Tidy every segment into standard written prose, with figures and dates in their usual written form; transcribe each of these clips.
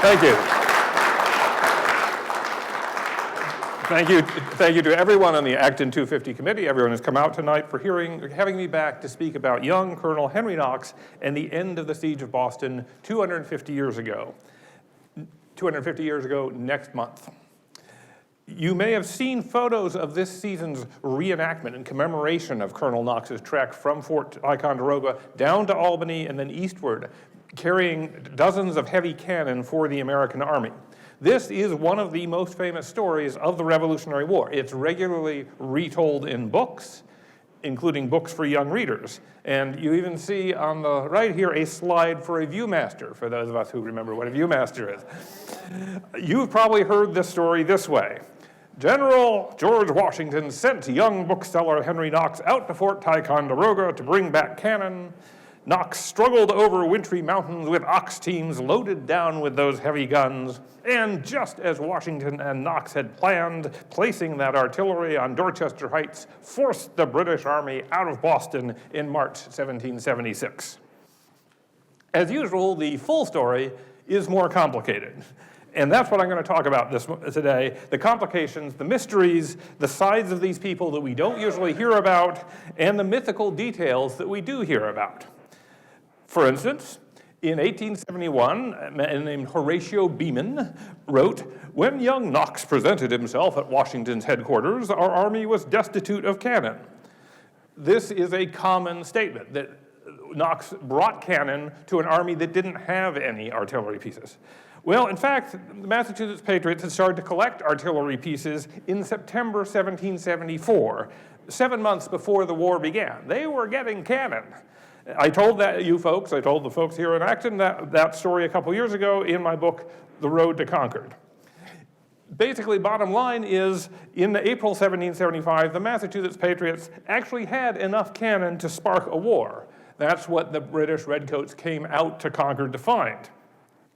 Thank you. Thank you to everyone on the Acton 250 committee, everyone who's come out tonight for having me back to speak about young Colonel Henry Knox and the end of the Siege of Boston 250 years ago. 250 years ago next month. You may have seen photos of this season's reenactment in commemoration of Colonel Knox's trek from Fort Ticonderoga down to Albany and then eastward, carrying dozens of heavy cannon for the American Army. This is one of the most famous stories of the Revolutionary War. It's regularly retold in books, including books for young readers. And you even see on the right here a slide for a viewmaster, for those of us who remember what a viewmaster is. You've probably heard this story this way. General George Washington sent young bookseller Henry Knox out to Fort Ticonderoga to bring back cannon. Knox struggled over wintry mountains with ox teams loaded down with those heavy guns, and just as Washington and Knox had planned, placing that artillery on Dorchester Heights forced the British Army out of Boston in March 1776. As usual, the full story is more complicated. And that's what I'm going to talk about today, the complications, the mysteries, the sides of these people that we don't usually hear about, and the mythical details that we do hear about. For instance, in 1871, a man named Horatio Beeman wrote, "When young Knox presented himself at Washington's headquarters, our army was destitute of cannon." This is a common statement, that Knox brought cannon to an army that didn't have any artillery pieces. Well, in fact, the Massachusetts Patriots had started to collect artillery pieces in September 1774, 7 months before the war began. They were getting cannon. I told the folks here in Acton that story a couple years ago in my book, The Road to Concord. Basically, bottom line is, in April 1775, the Massachusetts Patriots actually had enough cannon to spark a war. That's what the British Redcoats came out to Concord to find.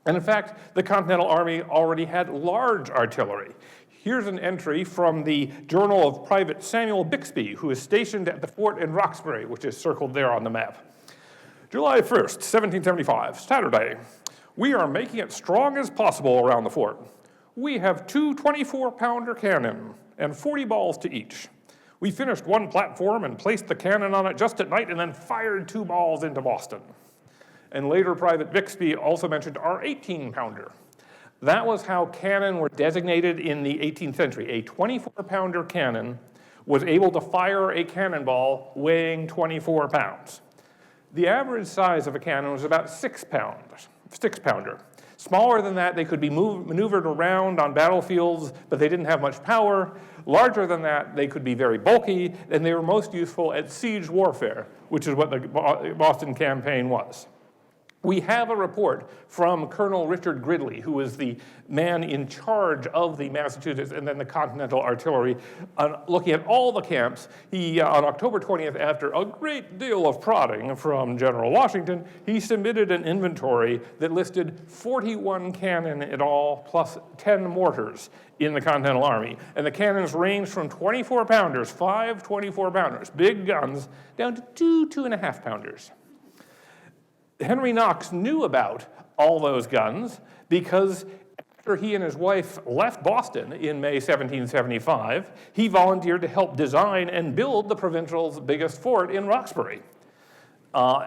And in fact, the Continental Army already had large artillery. Here's an entry from the Journal of Private Samuel Bixby, who is stationed at the fort in Roxbury, which is circled there on the map. July 1st, 1775, Saturday. We are making it strong as possible around the fort. We have 2 24-pounder cannon and 40 balls to each. We finished one platform and placed the cannon on it just at night and then fired 2 balls into Boston. And later, Private Bixby also mentioned our 18-pounder. That was how cannon were designated in the 18th century. A 24-pounder cannon was able to fire a cannonball weighing 24 pounds. The average size of a cannon was about 6-pounder. Smaller than that, they could be maneuvered around on battlefields, but they didn't have much power. Larger than that, they could be very bulky, and they were most useful at siege warfare, which is what the Boston campaign was. We have a report from Colonel Richard Gridley, who was the man in charge of the Massachusetts and then the Continental Artillery, looking at all the camps. He, on October 20th, after a great deal of prodding from General Washington, he submitted an inventory that listed 41 cannon in all, plus 10 mortars in the Continental Army. And the cannons ranged from 24-pounders, 5 24-pounders, big guns, down to 2 2.5-pounders. Henry Knox knew about all those guns because after he and his wife left Boston in May 1775, he volunteered to help design and build the provincial's biggest fort in Roxbury.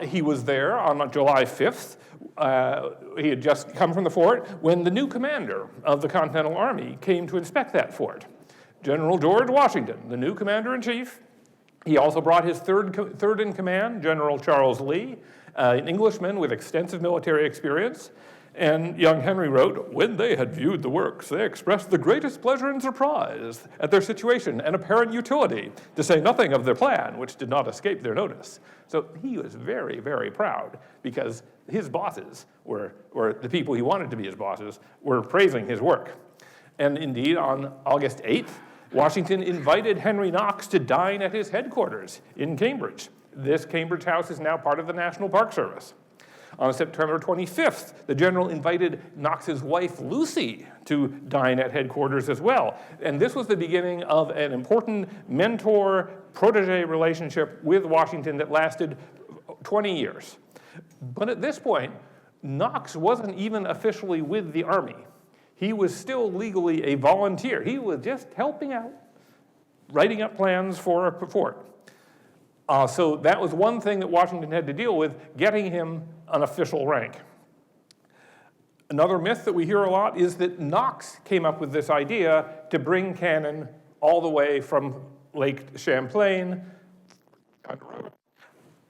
He was there on July 5th. He had just come from the fort when the new commander of the Continental Army came to inspect that fort. General George Washington, the new commander-in-chief. He also brought his third in command, General Charles Lee, an Englishman with extensive military experience. And young Henry wrote, "When they had viewed the works, they expressed the greatest pleasure and surprise at their situation and apparent utility, to say nothing of their plan, which did not escape their notice." So he was very, very proud because his bosses or the people he wanted to be his bosses, were praising his work. And indeed, on August 8th, Washington invited Henry Knox to dine at his headquarters in Cambridge. This Cambridge house is now part of the National Park Service. On September 25th, the general invited Knox's wife, Lucy, to dine at headquarters as well. And this was the beginning of an important mentor-protege relationship with Washington that lasted 20 years. But at this point, Knox wasn't even officially with the Army. He was still legally a volunteer. He was just helping out, writing up plans for a fort. So that was one thing that Washington had to deal with, getting him an official rank. Another myth that we hear a lot is that Knox came up with this idea to bring cannon all the way from Lake Champlain,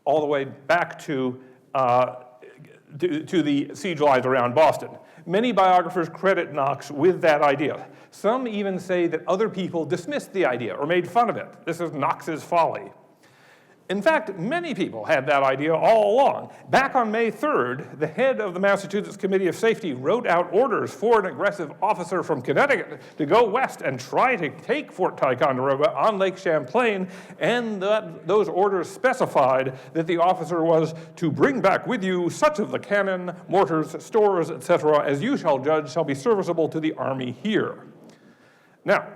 all the way back to the siege lines around Boston. Many biographers credit Knox with that idea. Some even say that other people dismissed the idea or made fun of it. This is Knox's folly. In fact, many people had that idea all along. Back on May 3rd, the head of the Massachusetts Committee of Safety wrote out orders for an aggressive officer from Connecticut to go west and try to take Fort Ticonderoga on Lake Champlain, and those orders specified that the officer was to bring back with you such of the cannon, mortars, stores, etc., as you shall judge shall be serviceable to the army here. Now,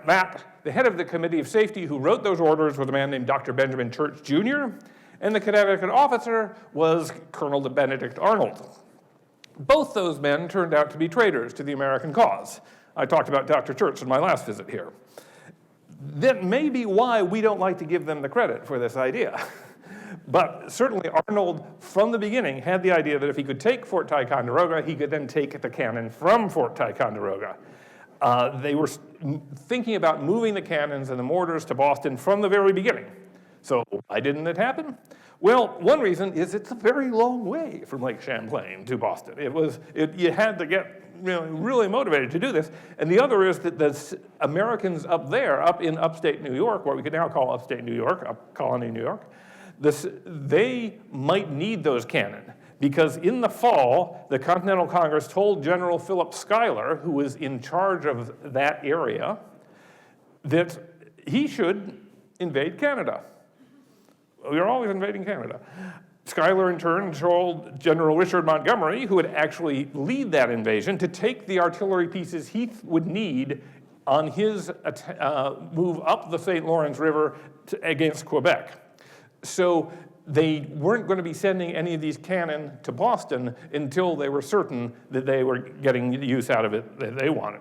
the head of the Committee of Safety who wrote those orders was a man named Dr. Benjamin Church Jr., and the Connecticut officer was Colonel Benedict Arnold. Both those men turned out to be traitors to the American cause. I talked about Dr. Church in my last visit here. That may be why we don't like to give them the credit for this idea. But certainly Arnold, from the beginning, had the idea that if he could take Fort Ticonderoga, he could then take the cannon from Fort Ticonderoga. They were thinking about moving the cannons and the mortars to Boston from the very beginning. So why didn't it happen? Well, one reason is it's a very long way from Lake Champlain to Boston. You had to get really motivated to do this. And the other is that the Americans up there, up in upstate New York, what we could now call upstate New York, colony New York, they might need those cannon. Because in the fall, the Continental Congress told General Philip Schuyler, who was in charge of that area, that he should invade Canada. We are always invading Canada. Schuyler, in turn, told General Richard Montgomery, who would actually lead that invasion, to take the artillery pieces he would need on his move up the St. Lawrence River against Quebec. So they weren't going to be sending any of these cannon to Boston until they were certain that they were getting the use out of it that they wanted.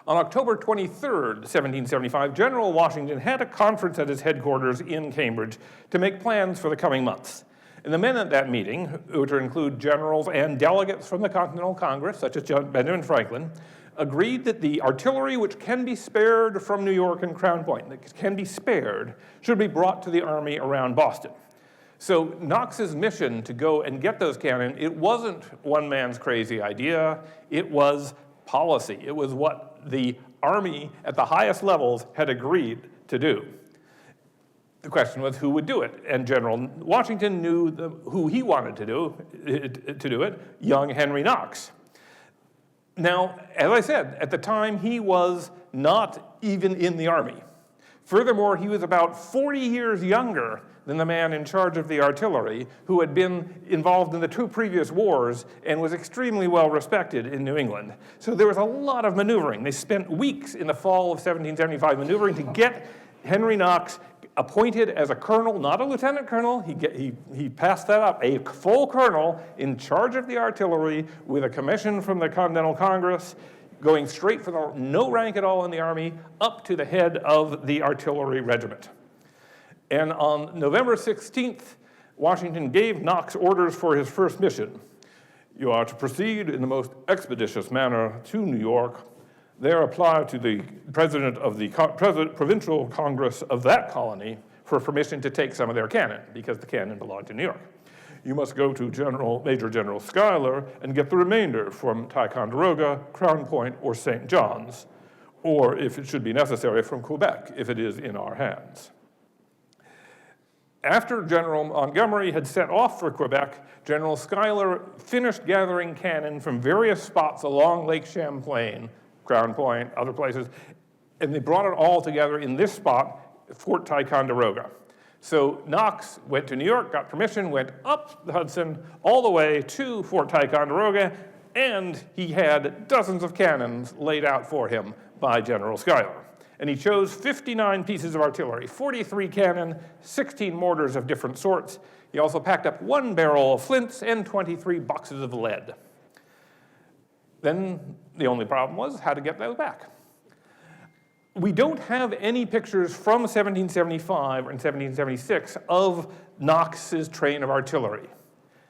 On October 23rd, 1775, General Washington had a conference at his headquarters in Cambridge to make plans for the coming months. And the men at that meeting, which would include generals and delegates from the Continental Congress, such as Benjamin Franklin, agreed that the artillery which can be spared from New York and Crown Point, that can be spared, should be brought to the army around Boston. So Knox's mission to go and get those cannon, it wasn't one man's crazy idea, it was policy. It was what the army at the highest levels had agreed to do. The question was who would do it, and General Washington knew who he wanted to do it, young Henry Knox. Now, as I said, at the time, he was not even in the army. Furthermore, he was about 40 years younger than the man in charge of the artillery, who had been involved in the 2 previous wars and was extremely well respected in New England. So there was a lot of maneuvering. They spent weeks in the fall of 1775 maneuvering to get Henry Knox appointed as a colonel, not a lieutenant colonel. He passed that up, a full colonel in charge of the artillery with a commission from the Continental Congress, going straight from no rank at all in the army up to the head of the artillery regiment. And on November 16th, Washington gave Knox orders for his first mission. You are to proceed in the most expeditious manner to New York. There apply to the president of the provincial congress of that colony for permission to take some of their cannon, because the cannon belonged to New York. You must go to Major General Schuyler and get the remainder from Ticonderoga, Crown Point, or St. John's, or if it should be necessary, from Quebec, if it is in our hands. After General Montgomery had set off for Quebec, General Schuyler finished gathering cannon from various spots along Lake Champlain, Crown Point, other places, and they brought it all together in this spot, Fort Ticonderoga. So Knox went to New York, got permission, went up the Hudson all the way to Fort Ticonderoga, and he had dozens of cannons laid out for him by General Schuyler. And he chose 59 pieces of artillery, 43 cannon, 16 mortars of different sorts. He also packed up 1 barrel of flints and 23 boxes of lead. Then the only problem was how to get those back. We don't have any pictures from 1775 and 1776 of Knox's train of artillery.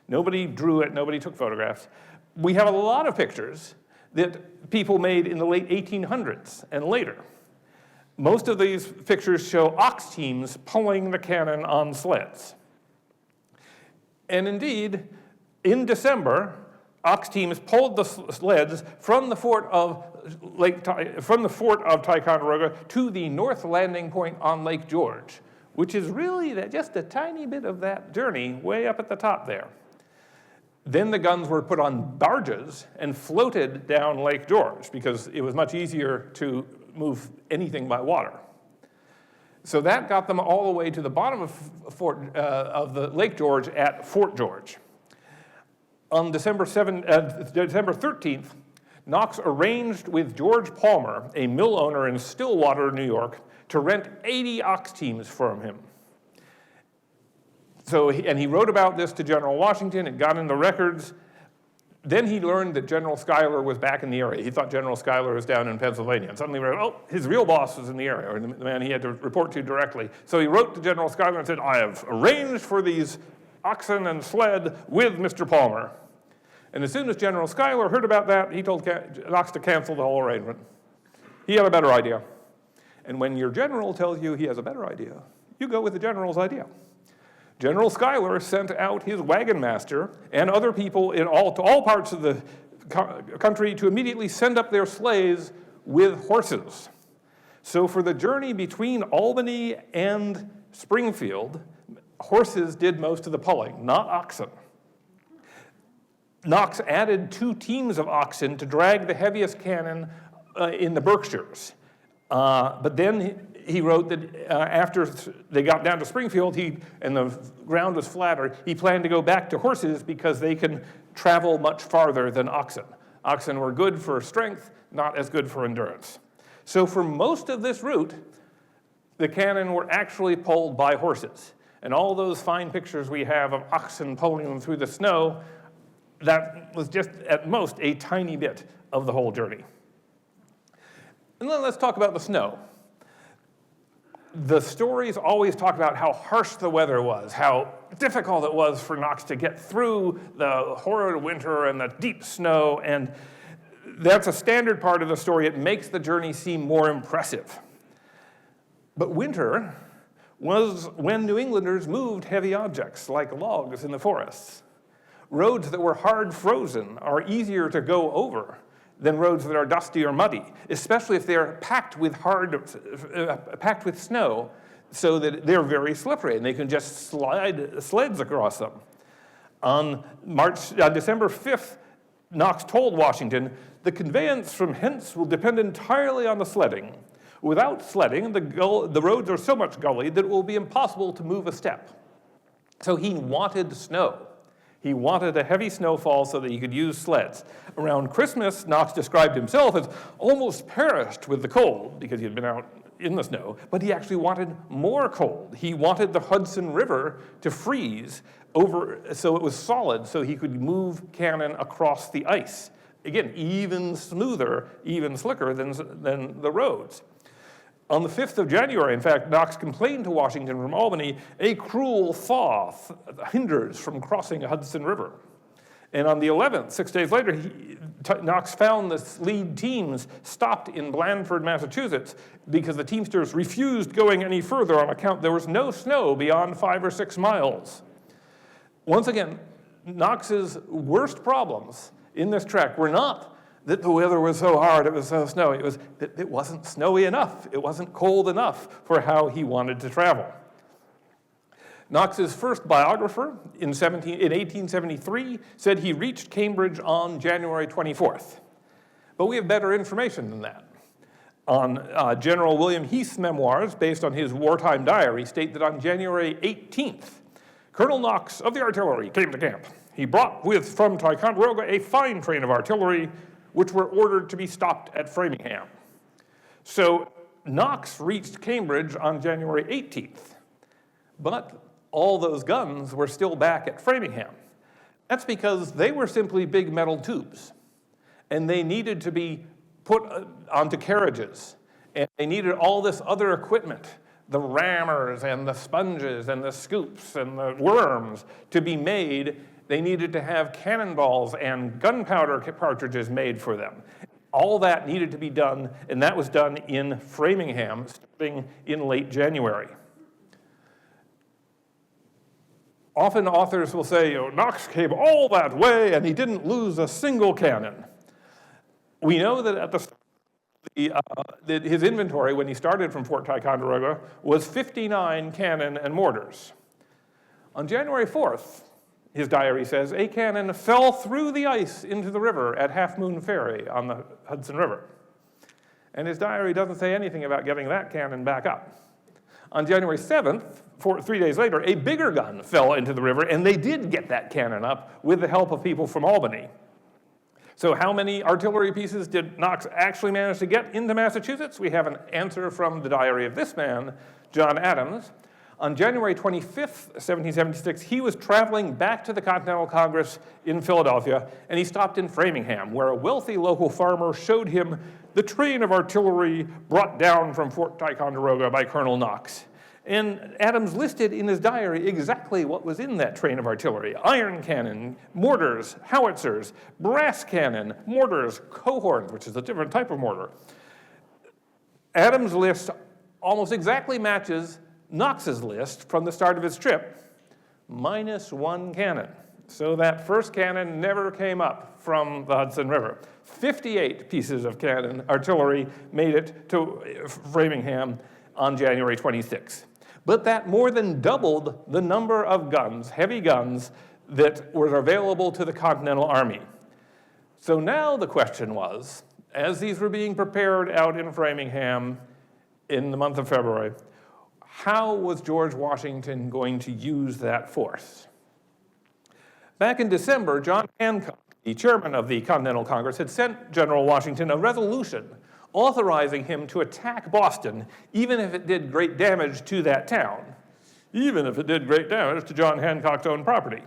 Nobody drew it, nobody took photographs. We have a lot of pictures that people made in the late 1800s and later. Most of these pictures show ox teams pulling the cannon on sleds. And indeed, in December, ox teams pulled the sleds from the fort of Ticonderoga to the north landing point on Lake George, which is really just a tiny bit of that journey way up at the top there. Then the guns were put on barges and floated down Lake George because it was much easier to move anything by water. So that got them all the way to the bottom of the Lake George at Fort George. On December 13th, Knox arranged with George Palmer, a mill owner in Stillwater, New York, to rent 80 ox teams from him. And he wrote about this to General Washington. It got in the records. Then he learned that General Schuyler was back in the area. He thought General Schuyler was down in Pennsylvania. And suddenly, his real boss was in the area, or the man he had to report to directly. So he wrote to General Schuyler and said, I have arranged for these oxen and sled with Mr. Palmer. And as soon as General Schuyler heard about that, he told Knox to cancel the whole arrangement. He had a better idea. And when your general tells you he has a better idea, you go with the general's idea. General Schuyler sent out his wagon master and other people to all parts of the country to immediately send up their sleighs with horses. So for the journey between Albany and Springfield, horses did most of the pulling, not oxen. Knox added 2 teams of oxen to drag the heaviest cannon in the Berkshires. But then he wrote that after they got down to Springfield and the ground was flatter, he planned to go back to horses because they can travel much farther than oxen. Oxen were good for strength, not as good for endurance. So for most of this route, the cannon were actually pulled by horses. And all those fine pictures we have of oxen pulling them through the snow, that was just at most a tiny bit of the whole journey. And then let's talk about the snow. The stories always talk about how harsh the weather was, how difficult it was for Knox to get through the horrid winter and the deep snow, and that's a standard part of the story. It makes the journey seem more impressive. But winter was when New Englanders moved heavy objects like logs in the forests. Roads that were hard frozen are easier to go over than roads that are dusty or muddy, especially if they're packed with snow so that they're very slippery and they can just slide sleds across them. On December 5th, Knox told Washington, the conveyance from hence will depend entirely on the sledding. Without sledding, the roads are so much gullied that it will be impossible to move a step. So he wanted snow. He wanted a heavy snowfall so that he could use sleds. Around Christmas, Knox described himself as almost perished with the cold because he had been out in the snow, but he actually wanted more cold. He wanted the Hudson River to freeze over so it was solid so he could move cannon across the ice. Again, even smoother, even slicker than the roads. On the 5th of January, in fact, Knox complained to Washington from Albany, a cruel thaw hinders from crossing the Hudson River. And on the 11th, 6 days later, Knox found the lead teams stopped in Blandford, Massachusetts, because the teamsters refused going any further on account there was no snow beyond 5 or 6 miles. Once again, Knox's worst problems in this trek were not that the weather was so hard, it was so snowy. It was that it wasn't snowy enough. It wasn't cold enough for how he wanted to travel. Knox's first biographer in 1873 said he reached Cambridge on January 24th. But we have better information than that. On General William Heath's memoirs, based on his wartime diary, state that on January 18th, Colonel Knox of the artillery came to camp. He brought from Ticonderoga a fine train of artillery, which were ordered to be stopped at Framingham. So Knox reached Cambridge on January 18th, but all those guns were still back at Framingham. That's because they were simply big metal tubes, and they needed to be put onto carriages, and they needed all this other equipment, the rammers and the sponges and the scoops and the worms to be made. They needed to have cannonballs and gunpowder cartridges made for them. All that needed to be done, and that was done in Framingham starting in late January. Often authors will say, Knox came all that way and he didn't lose a single cannon. We know that at the start, that his inventory when he started from Fort Ticonderoga was 59 cannon and mortars. On January 4th, his diary says, a cannon fell through the ice into the river at Half Moon Ferry on the Hudson River. And his diary doesn't say anything about getting that cannon back up. On January 7th, 3 days later, a bigger gun fell into the river, and they did get that cannon up with the help of people from Albany. So how many artillery pieces did Knox actually manage to get into Massachusetts? We have an answer from the diary of this man, John Adams. On January 25th, 1776, he was traveling back to the Continental Congress in Philadelphia, and he stopped in Framingham, where a wealthy local farmer showed him the train of artillery brought down from Fort Ticonderoga by Colonel Knox. And Adams listed in his diary exactly what was in that train of artillery: iron cannon, mortars, howitzers, brass cannon, mortars, cohorns, which is a different type of mortar. Adams' list almost exactly matches Knox's list from the start of his trip, minus one cannon. So that first cannon never came up from the Hudson River. 58 pieces of cannon artillery made it to Framingham on January 26th. But that more than doubled the number of guns, heavy guns, that were available to the Continental Army. So now the question was, as these were being prepared out in Framingham in the month of February, how was George Washington going to use that force? Back in December, John Hancock, the chairman of the Continental Congress, had sent General Washington a resolution authorizing him to attack Boston, even if it did great damage to that town, even if it did great damage to John Hancock's own property.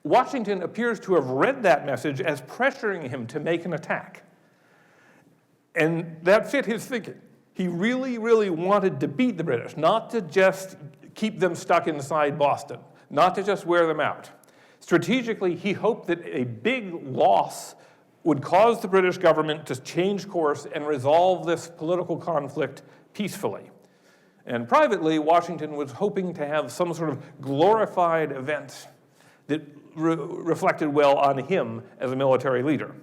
Washington appears to have read that message as pressuring him to make an attack. And that fit his thinking. He really, really wanted to beat the British, not to just keep them stuck inside Boston, not to just wear them out. Strategically, he hoped that a big loss would cause the British government to change course and resolve this political conflict peacefully. And privately, Washington was hoping to have some sort of glorified event that reflected well on him as a military leader.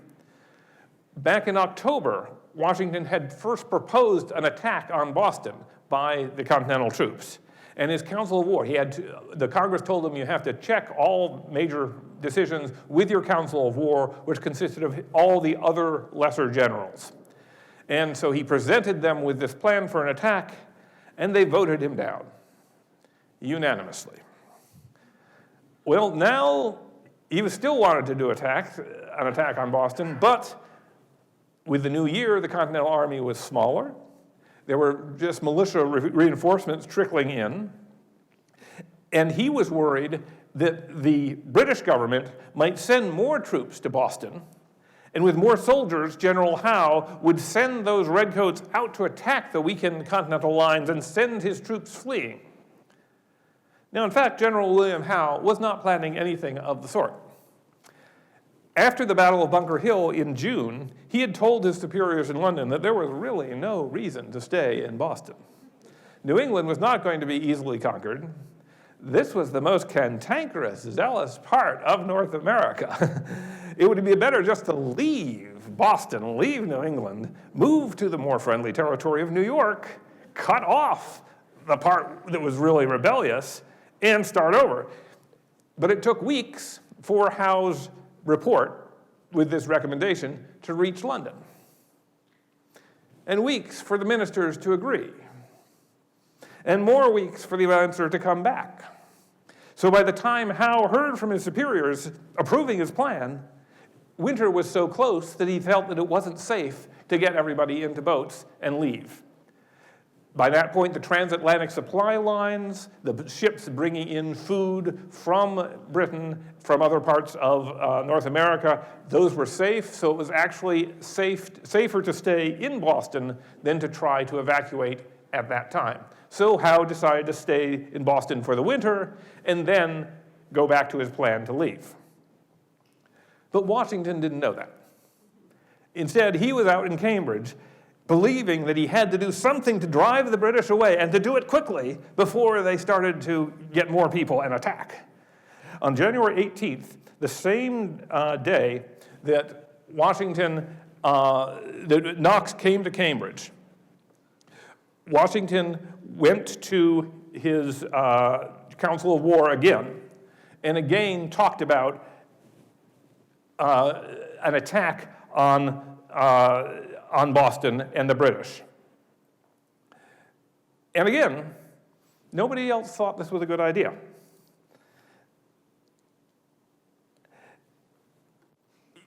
Back in October, Washington had first proposed an attack on Boston by the Continental troops. And his Council of War, the Congress told him you have to check all major decisions with your Council of War, which consisted of all the other lesser generals. And so he presented them with this plan for an attack, and they voted him down unanimously. Well, now he was still wanted to do an attack on Boston, but with the new year, the Continental Army was smaller. There were just militia reinforcements trickling in. And he was worried that the British government might send more troops to Boston. And with more soldiers, General Howe would send those redcoats out to attack the weakened Continental lines and send his troops fleeing. Now, in fact, General William Howe was not planning anything of the sort. After the Battle of Bunker Hill in June, he had told his superiors in London that there was really no reason to stay in Boston. New England was not going to be easily conquered. This was the most cantankerous, zealous part of North America. It would be better just to leave Boston, leave New England, move to the more friendly territory of New York, cut off the part that was really rebellious, and start over. But it took weeks for Howe's report with this recommendation to reach London, and weeks for the ministers to agree, and more weeks for the answer to come back. So by the time Howe heard from his superiors approving his plan, winter was so close that he felt that it wasn't safe to get everybody into boats and leave. By that point, the transatlantic supply lines, the ships bringing in food from Britain, from other parts of North America, those were safe, so it was actually safer to stay in Boston than to try to evacuate at that time. So Howe decided to stay in Boston for the winter and then go back to his plan to leave. But Washington didn't know that. Instead, he was out in Cambridge believing that he had to do something to drive the British away and to do it quickly before they started to get more people and attack. On January 18th, the same day that that Knox came to Cambridge, Washington went to his Council of War again and again talked about an attack on Boston and the British. And again, nobody else thought this was a good idea.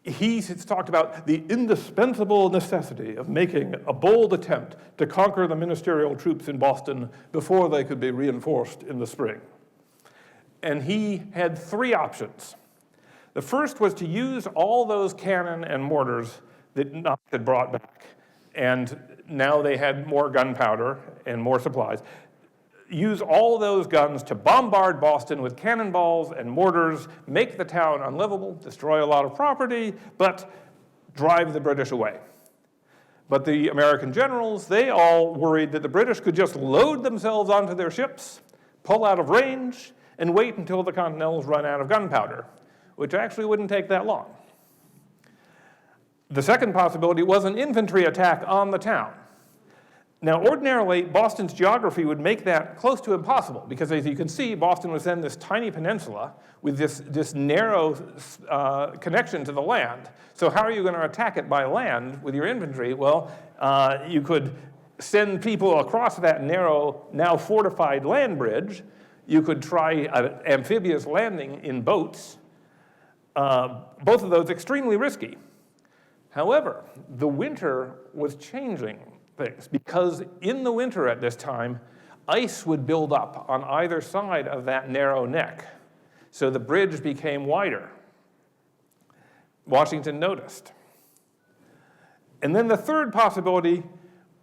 He talked about the indispensable necessity of making a bold attempt to conquer the ministerial troops in Boston before they could be reinforced in the spring. And he had three options. The first was to use all those cannon and mortars that Knox had brought back, and now they had more gunpowder and more supplies. Use all those guns to bombard Boston with cannonballs and mortars, make the town unlivable, destroy a lot of property, but drive the British away. But the American generals, they all worried that the British could just load themselves onto their ships, pull out of range, and wait until the Continentals run out of gunpowder, which actually wouldn't take that long. The second possibility was an infantry attack on the town. Now, ordinarily, Boston's geography would make that close to impossible because, as you can see, Boston was then this tiny peninsula with this narrow connection to the land. So how are you going to attack it by land with your infantry? Well, you could send people across that narrow, now fortified land bridge. You could try an amphibious landing in boats. Both of those extremely risky. However, the winter was changing things because in the winter at this time, ice would build up on either side of that narrow neck. So the bridge became wider. Washington noticed. And then the third possibility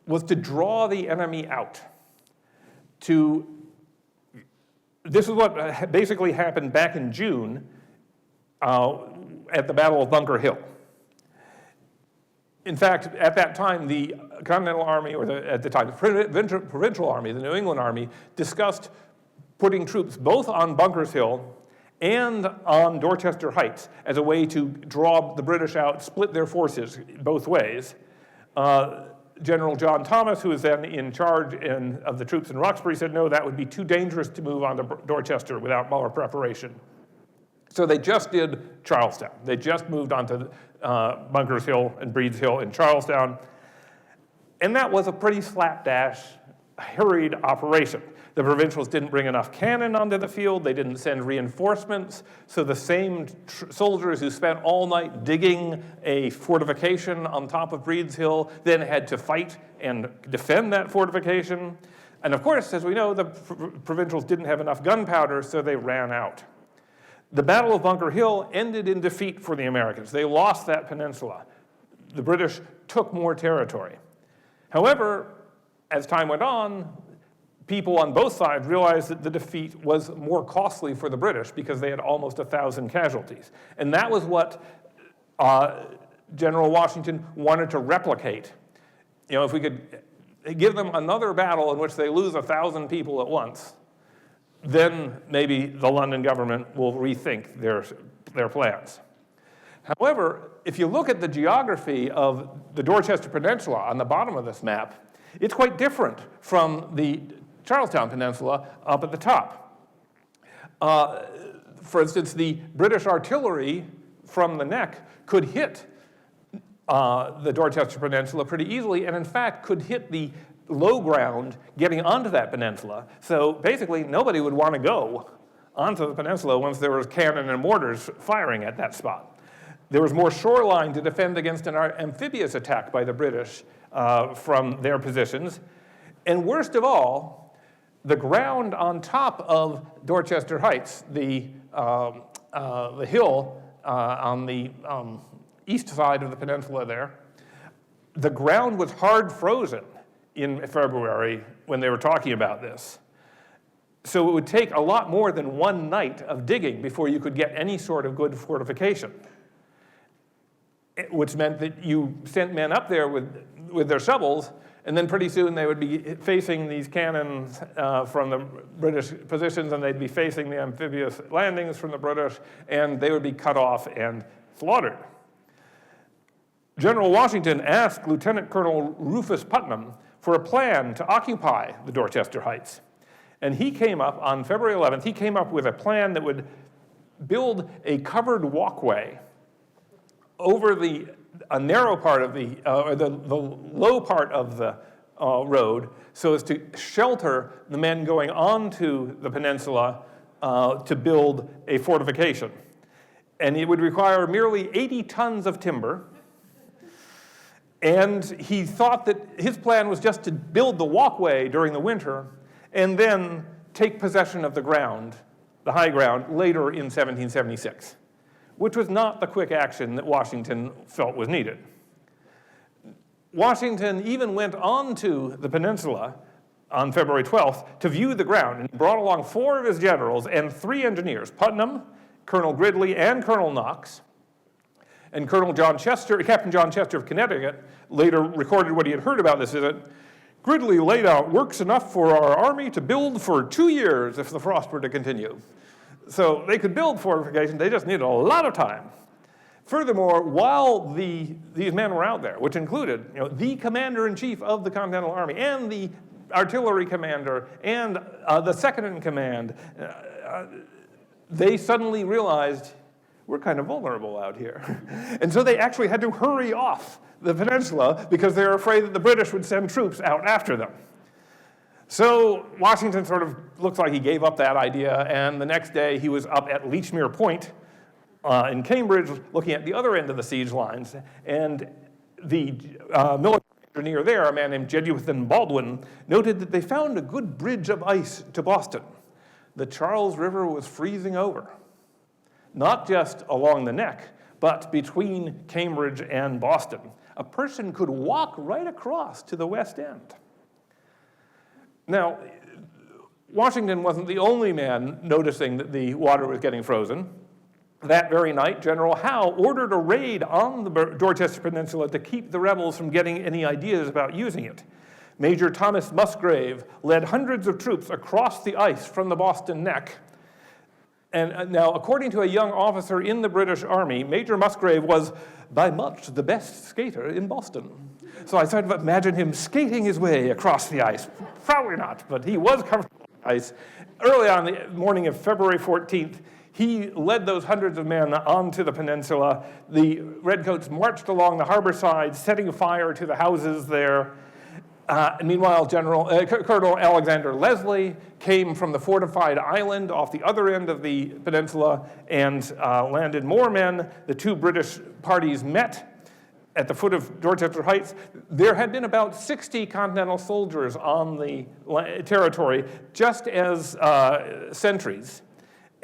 was to draw the enemy out. This is what basically happened back in June at the Battle of Bunker Hill. In fact, at that time, the Continental Army, or at the time, the Provincial Army, the New England Army, discussed putting troops both on Bunker's Hill and on Dorchester Heights as a way to draw the British out, split their forces both ways. General John Thomas, who was then in charge of the troops in Roxbury, said, no, that would be too dangerous to move on to Dorchester without more preparation. So they just did Charlestown. They just moved on to Bunker's Hill and Breed's Hill in Charlestown. And that was a pretty slapdash, hurried operation. The provincials didn't bring enough cannon onto the field. They didn't send reinforcements. So the same soldiers who spent all night digging a fortification on top of Breed's Hill then had to fight and defend that fortification. And of course, as we know, the provincials didn't have enough gunpowder, so they ran out. The Battle of Bunker Hill ended in defeat for the Americans. They lost that peninsula. The British took more territory. However, as time went on, people on both sides realized that the defeat was more costly for the British because they had almost 1,000 casualties. And that was what General Washington wanted to replicate. You know, if we could give them another battle in which they lose 1,000 people at once, then maybe the London government will rethink their plans. However, if you look at the geography of the Dorchester Peninsula on the bottom of this map, it's quite different from the Charlestown Peninsula up at the top. For instance, the British artillery from the neck could hit the Dorchester Peninsula pretty easily, and in fact could hit the low ground getting onto that peninsula. So basically, nobody would want to go onto the peninsula once there was cannon and mortars firing at that spot. There was more shoreline to defend against an amphibious attack by the British from their positions. And worst of all, the ground on top of Dorchester Heights, the hill on the east side of the peninsula there, the ground was hard frozen in February when they were talking about this. So it would take a lot more than one night of digging before you could get any sort of good fortification, which meant that you sent men up there with their shovels, and then pretty soon they would be facing these cannons from the British positions, and they'd be facing the amphibious landings from the British, and they would be cut off and slaughtered. General Washington asked Lieutenant Colonel Rufus Putnam for a plan to occupy the Dorchester Heights. And he came up, on February 11th, he came up with a plan that would build a covered walkway over a narrow part of the low part of the road, so as to shelter the men going onto the peninsula to build a fortification. And it would require merely 80 tons of timber. And he thought that his plan was just to build the walkway during the winter and then take possession of the ground, the high ground, later in 1776, which was not the quick action that Washington felt was needed. Washington even went onto the peninsula on February 12th to view the ground, and he brought along 4 of his generals and 3 engineers, Putnam, Colonel Gridley, and Colonel Knox. And Captain John Chester of Connecticut later recorded what he had heard about this visit. Gridley laid out works enough for our army to build for 2 years if the frost were to continue. So they could build fortifications, they just needed a lot of time. Furthermore, while these men were out there, which included the commander-in-chief of the Continental Army and the artillery commander and the second-in-command, they suddenly realized, we're kind of vulnerable out here. And so they actually had to hurry off the peninsula because they were afraid that the British would send troops out after them. So Washington sort of looks like he gave up that idea, and the next day he was up at Lechmere Point in Cambridge looking at the other end of the siege lines. And the military engineer there, a man named Jeduthan Baldwin, noted that they found a good bridge of ice to Boston. The Charles River was freezing over, not just along the neck, but between Cambridge and Boston. A person could walk right across to the West End. Now, Washington wasn't the only man noticing that the water was getting frozen. That very night, General Howe ordered a raid on the Dorchester Peninsula to keep the rebels from getting any ideas about using it. Major Thomas Musgrave led hundreds of troops across the ice from the Boston Neck. And now, according to a young officer in the British Army, Major Musgrave was by much the best skater in Boston. So I started to imagine him skating his way across the ice. Probably not, but he was covered in ice. Early on the morning of February 14th, he led those hundreds of men onto the peninsula. The Redcoats marched along the harbor side, setting fire to the houses there. Meanwhile, Colonel Alexander Leslie came from the fortified island off the other end of the peninsula and landed more men. The two British parties met at the foot of Dorchester Heights. There had been about 60 Continental soldiers on the territory just as sentries.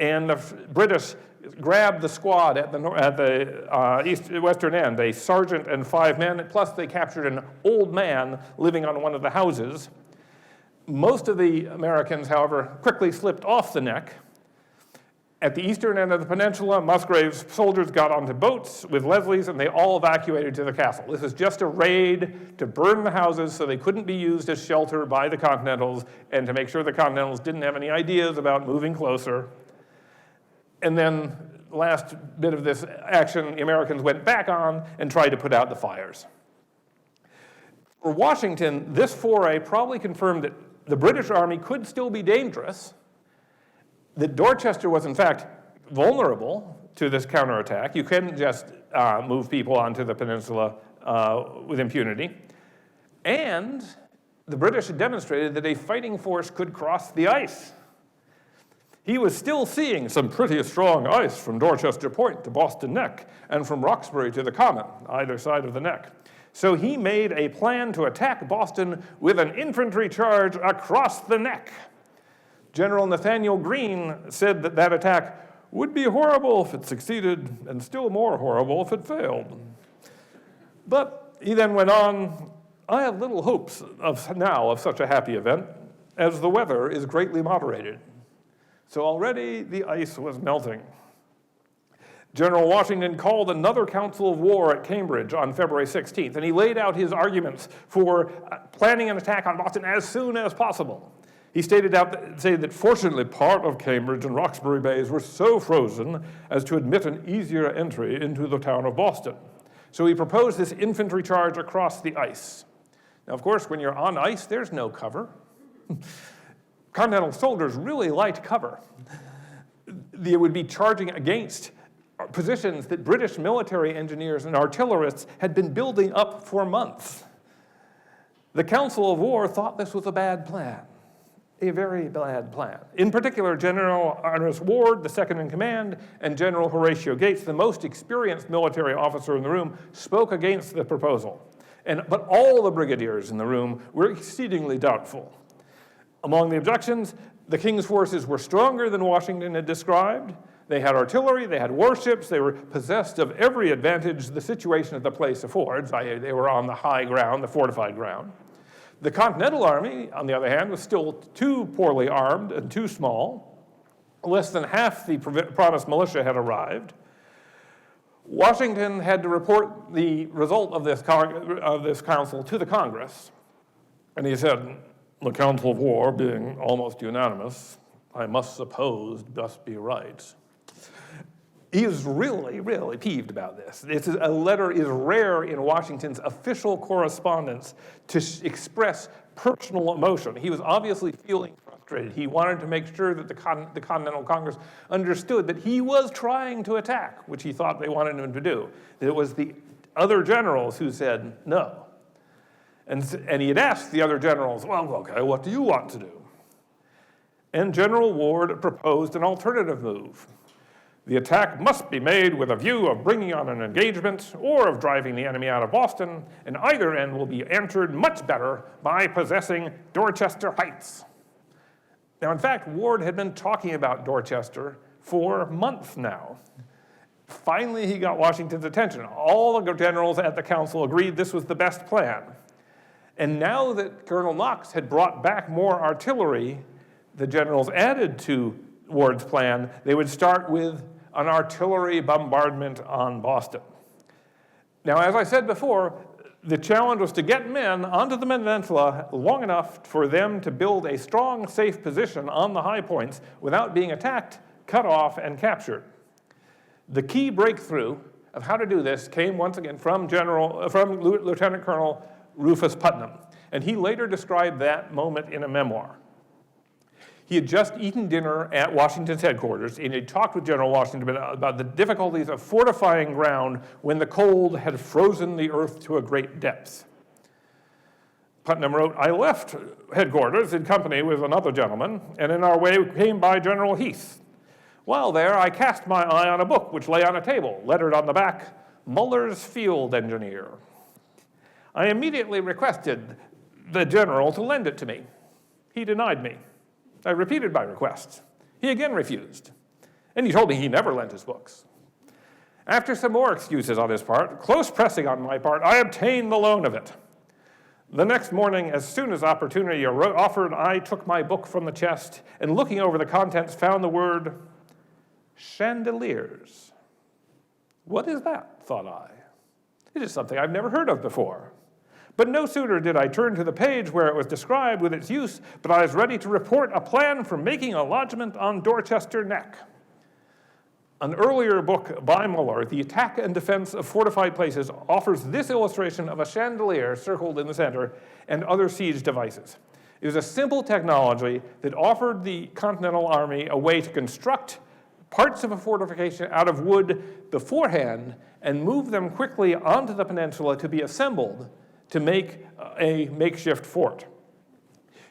And the British grabbed the squad at the western end, a sergeant and 5 men, plus they captured an old man living on one of the houses. Most of the Americans, however, quickly slipped off the neck. At the eastern end of the peninsula, Musgrave's soldiers got onto boats with Leslie's, and they all evacuated to the castle. This was just a raid to burn the houses so they couldn't be used as shelter by the Continentals, and to make sure the Continentals didn't have any ideas about moving closer. And then, last bit of this action, the Americans went back on and tried to put out the fires. For Washington, this foray probably confirmed that the British Army could still be dangerous, that Dorchester was in fact vulnerable to this counterattack. You couldn't just move people onto the peninsula with impunity. And the British had demonstrated that a fighting force could cross the ice. He was still seeing some pretty strong ice from Dorchester Point to Boston Neck and from Roxbury to the Common, either side of the neck. So he made a plan to attack Boston with an infantry charge across the neck. General Nathaniel Greene said that that attack would be horrible if it succeeded, and still more horrible if it failed. But he then went on, I have little hopes of such a happy event, as the weather is greatly moderated. So already the ice was melting. General Washington called another council of war at Cambridge on February 16th, and he laid out his arguments for planning an attack on Boston as soon as possible. He stated that fortunately part of Cambridge and Roxbury Bays were so frozen as to admit an easier entry into the town of Boston. So he proposed this infantry charge across the ice. Now, of course, when you're on ice, there's no cover. Continental soldiers really liked cover. They would be charging against positions that British military engineers and artillerists had been building up for months. The Council of War thought this was a bad plan, a very bad plan. In particular, General Ernest Ward, the second in command, and General Horatio Gates, the most experienced military officer in the room, spoke against the proposal. But all the brigadiers in the room were exceedingly doubtful. Among the objections, the King's forces were stronger than Washington had described. They had artillery, they had warships, they were possessed of every advantage the situation at the place affords. They were on the high ground, the fortified ground. The Continental Army, on the other hand, was still too poorly armed and too small. Less than half the promised militia had arrived. Washington had to report the result of this council to the Congress. And he said, the Council of War being almost unanimous, I must suppose must be right. He was really, really peeved about this. A letter is rare in Washington's official correspondence to express personal emotion. He was obviously feeling frustrated. He wanted to make sure that the Continental Congress understood that he was trying to attack, which he thought they wanted him to do. It was the other generals who said no. And he had asked the other generals, well, okay, what do you want to do? And General Ward proposed an alternative move. The attack must be made with a view of bringing on an engagement or of driving the enemy out of Boston, and either end will be answered much better by possessing Dorchester Heights. Now, in fact, Ward had been talking about Dorchester for months now. Finally, he got Washington's attention. All the generals at the council agreed this was the best plan. And now that Colonel Knox had brought back more artillery, the generals added to Ward's plan, they would start with an artillery bombardment on Boston. Now, as I said before, the challenge was to get men onto the peninsula long enough for them to build a strong, safe position on the high points without being attacked, cut off, and captured. The key breakthrough of how to do this came once again from Lieutenant Colonel Rufus Putnam, and he later described that moment in a memoir. He had just eaten dinner at Washington's headquarters, and he talked with General Washington about the difficulties of fortifying ground when the cold had frozen the earth to a great depth. Putnam wrote, I left headquarters in company with another gentleman, and in our way came by General Heath. While there, I cast my eye on a book which lay on a table, lettered on the back, Muller's Field Engineer. I immediately requested the general to lend it to me. He denied me. I repeated my request. He again refused. And he told me he never lent his books. After some more excuses on his part, close pressing on my part, I obtained the loan of it. The next morning, as soon as opportunity offered, I took my book from the chest and looking over the contents found the word chandeliers. What is that, thought I. It is something I've never heard of before. But no sooner did I turn to the page where it was described with its use, but I was ready to report a plan for making a lodgment on Dorchester Neck. An earlier book by Muller, The Attack and Defense of Fortified Places, offers this illustration of a chandelier circled in the center and other siege devices. It was a simple technology that offered the Continental Army a way to construct parts of a fortification out of wood beforehand and move them quickly onto the peninsula to be assembled to make a makeshift fort.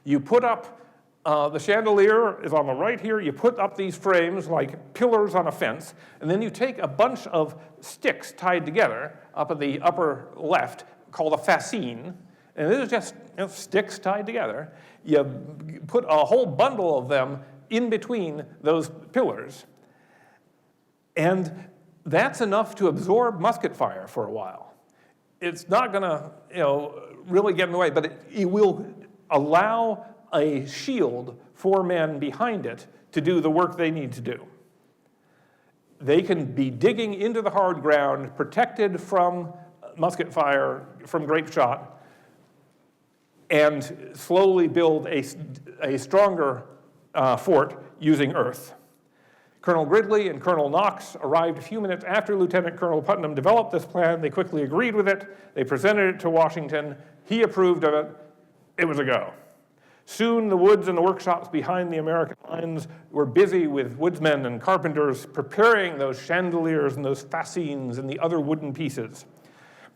You put up, the chandelier is on the right here, you put up these frames like pillars on a fence, and then you take a bunch of sticks tied together up at the upper left, called a fascine, and it is just sticks tied together. You put a whole bundle of them in between those pillars, and that's enough to absorb musket fire for a while. It's not going to, really get in the way, but it will allow a shield for men behind it to do the work they need to do. They can be digging into the hard ground, protected from musket fire, from grape shot, and slowly build a stronger fort using earth. Colonel Gridley and Colonel Knox arrived a few minutes after Lieutenant Colonel Putnam developed this plan. They quickly agreed with it. They presented it to Washington. He approved of it. It was a go. Soon the woods and the workshops behind the American lines were busy with woodsmen and carpenters preparing those chandeliers and those fascines and the other wooden pieces.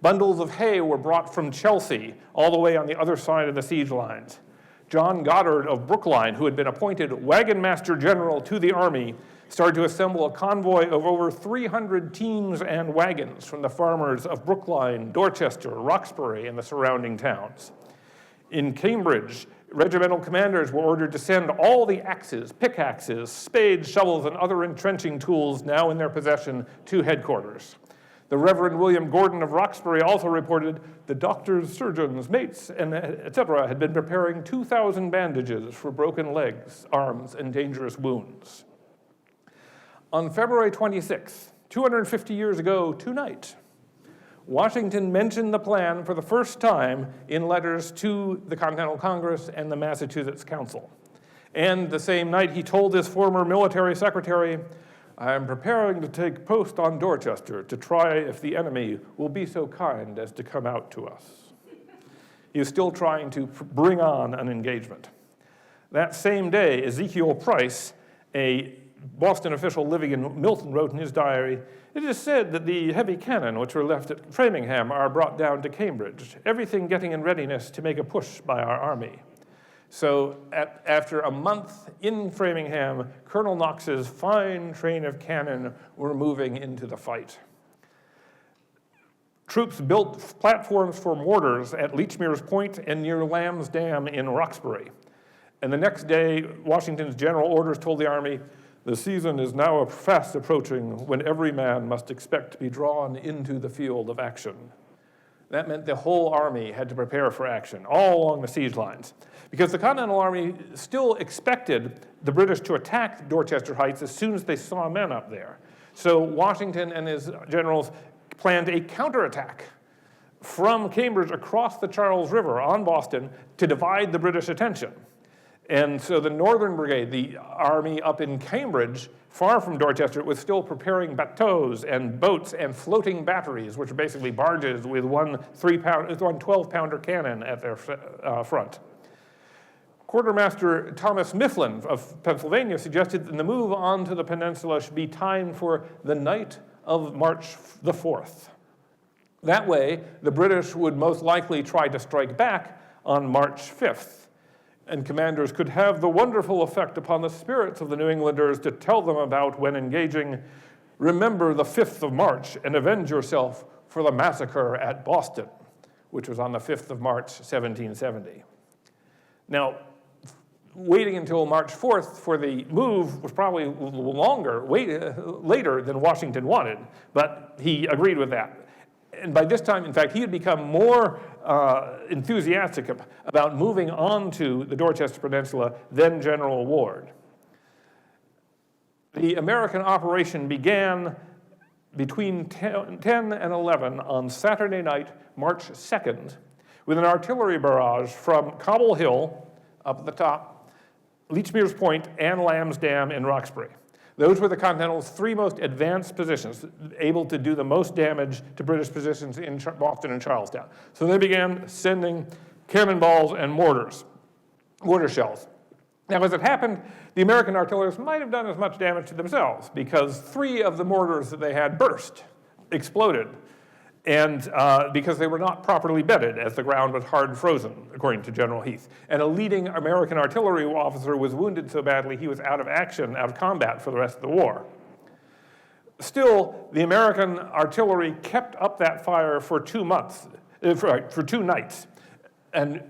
Bundles of hay were brought from Chelsea all the way on the other side of the siege lines. John Goddard of Brookline, who had been appointed wagon master general to the army, started to assemble a convoy of over 300 teams and wagons from the farmers of Brookline, Dorchester, Roxbury, and the surrounding towns. In Cambridge, regimental commanders were ordered to send all the axes, pickaxes, spades, shovels, and other entrenching tools now in their possession to headquarters. The Reverend William Gordon of Roxbury also reported the doctors, surgeons, mates, and etc. had been preparing 2,000 bandages for broken legs, arms, and dangerous wounds. On February 26th, 250 years ago tonight, Washington mentioned the plan for the first time in letters to the Continental Congress and the Massachusetts Council. And the same night, he told his former military secretary, "I am preparing to take post on Dorchester to try if the enemy will be so kind as to come out to us." He is still trying to bring on an engagement. That same day, Ezekiel Price, a Boston official living in Milton, wrote in his diary, "It is said that the heavy cannon which were left at Framingham are brought down to Cambridge, everything getting in readiness to make a push by our army." So after a month in Framingham, Colonel Knox's fine train of cannon were moving into the fight. Troops built platforms for mortars at Leechmere's Point and near Lamb's Dam in Roxbury. And the next day, Washington's general orders told the army, "The season is now fast approaching when every man must expect to be drawn into the field of action." That meant the whole army had to prepare for action, all along the siege lines. Because the Continental Army still expected the British to attack Dorchester Heights as soon as they saw men up there. So Washington and his generals planned a counterattack from Cambridge across the Charles River on Boston to divide the British attention. And so the Northern Brigade, the army up in Cambridge, far from Dorchester, was still preparing bateaux and boats and floating batteries, which are basically barges with one 12-pounder cannon at their front. Quartermaster Thomas Mifflin of Pennsylvania suggested that the move onto the peninsula should be timed for the night of March the 4th. That way, the British would most likely try to strike back on March 5th. And commanders could have the wonderful effect upon the spirits of the New Englanders to tell them about when engaging, "Remember the 5th of March and avenge yourself for the massacre at Boston," which was on the 5th of March, 1770. Now, waiting until March 4th for the move was probably later than Washington wanted, but he agreed with that. And by this time, in fact, he had become more enthusiastic about moving on to the Dorchester Peninsula than General Ward. The American operation began between 10 and 11 on Saturday night, March 2nd, with an artillery barrage from Cobble Hill, up at the top, Leechmere's Point, and Lamb's Dam in Roxbury. Those were the Continental's three most advanced positions, able to do the most damage to British positions in Boston and Charlestown. So they began sending cannonballs and mortar shells. Now, as it happened, the American artillerists might have done as much damage to themselves because 3 of the mortars that they had burst, exploded, and because they were not properly bedded as the ground was hard frozen, according to General Heath. And a leading American artillery officer was wounded so badly he was out of combat for the rest of the war. Still, the American artillery kept up that fire for 2 months. for 2 nights. And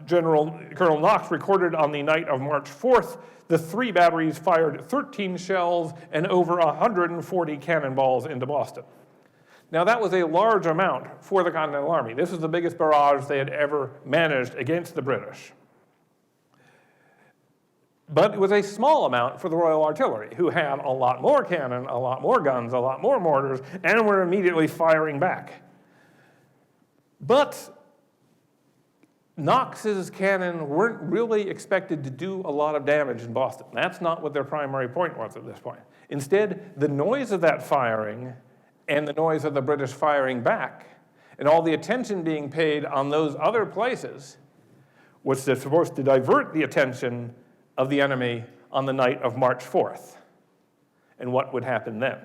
Colonel Knox recorded on the night of March 4th, the 3 batteries fired 13 shells and over 140 cannonballs into Boston. Now that was a large amount for the Continental Army. This was the biggest barrage they had ever managed against the British. But it was a small amount for the Royal Artillery, who had a lot more cannon, a lot more guns, a lot more mortars, and were immediately firing back. But Knox's cannon weren't really expected to do a lot of damage in Boston. That's not what their primary point was at this point. Instead, the noise of that firing and the noise of the British firing back and all the attention being paid on those other places was supposed to divert the attention of the enemy on the night of March 4th. And what would happen then?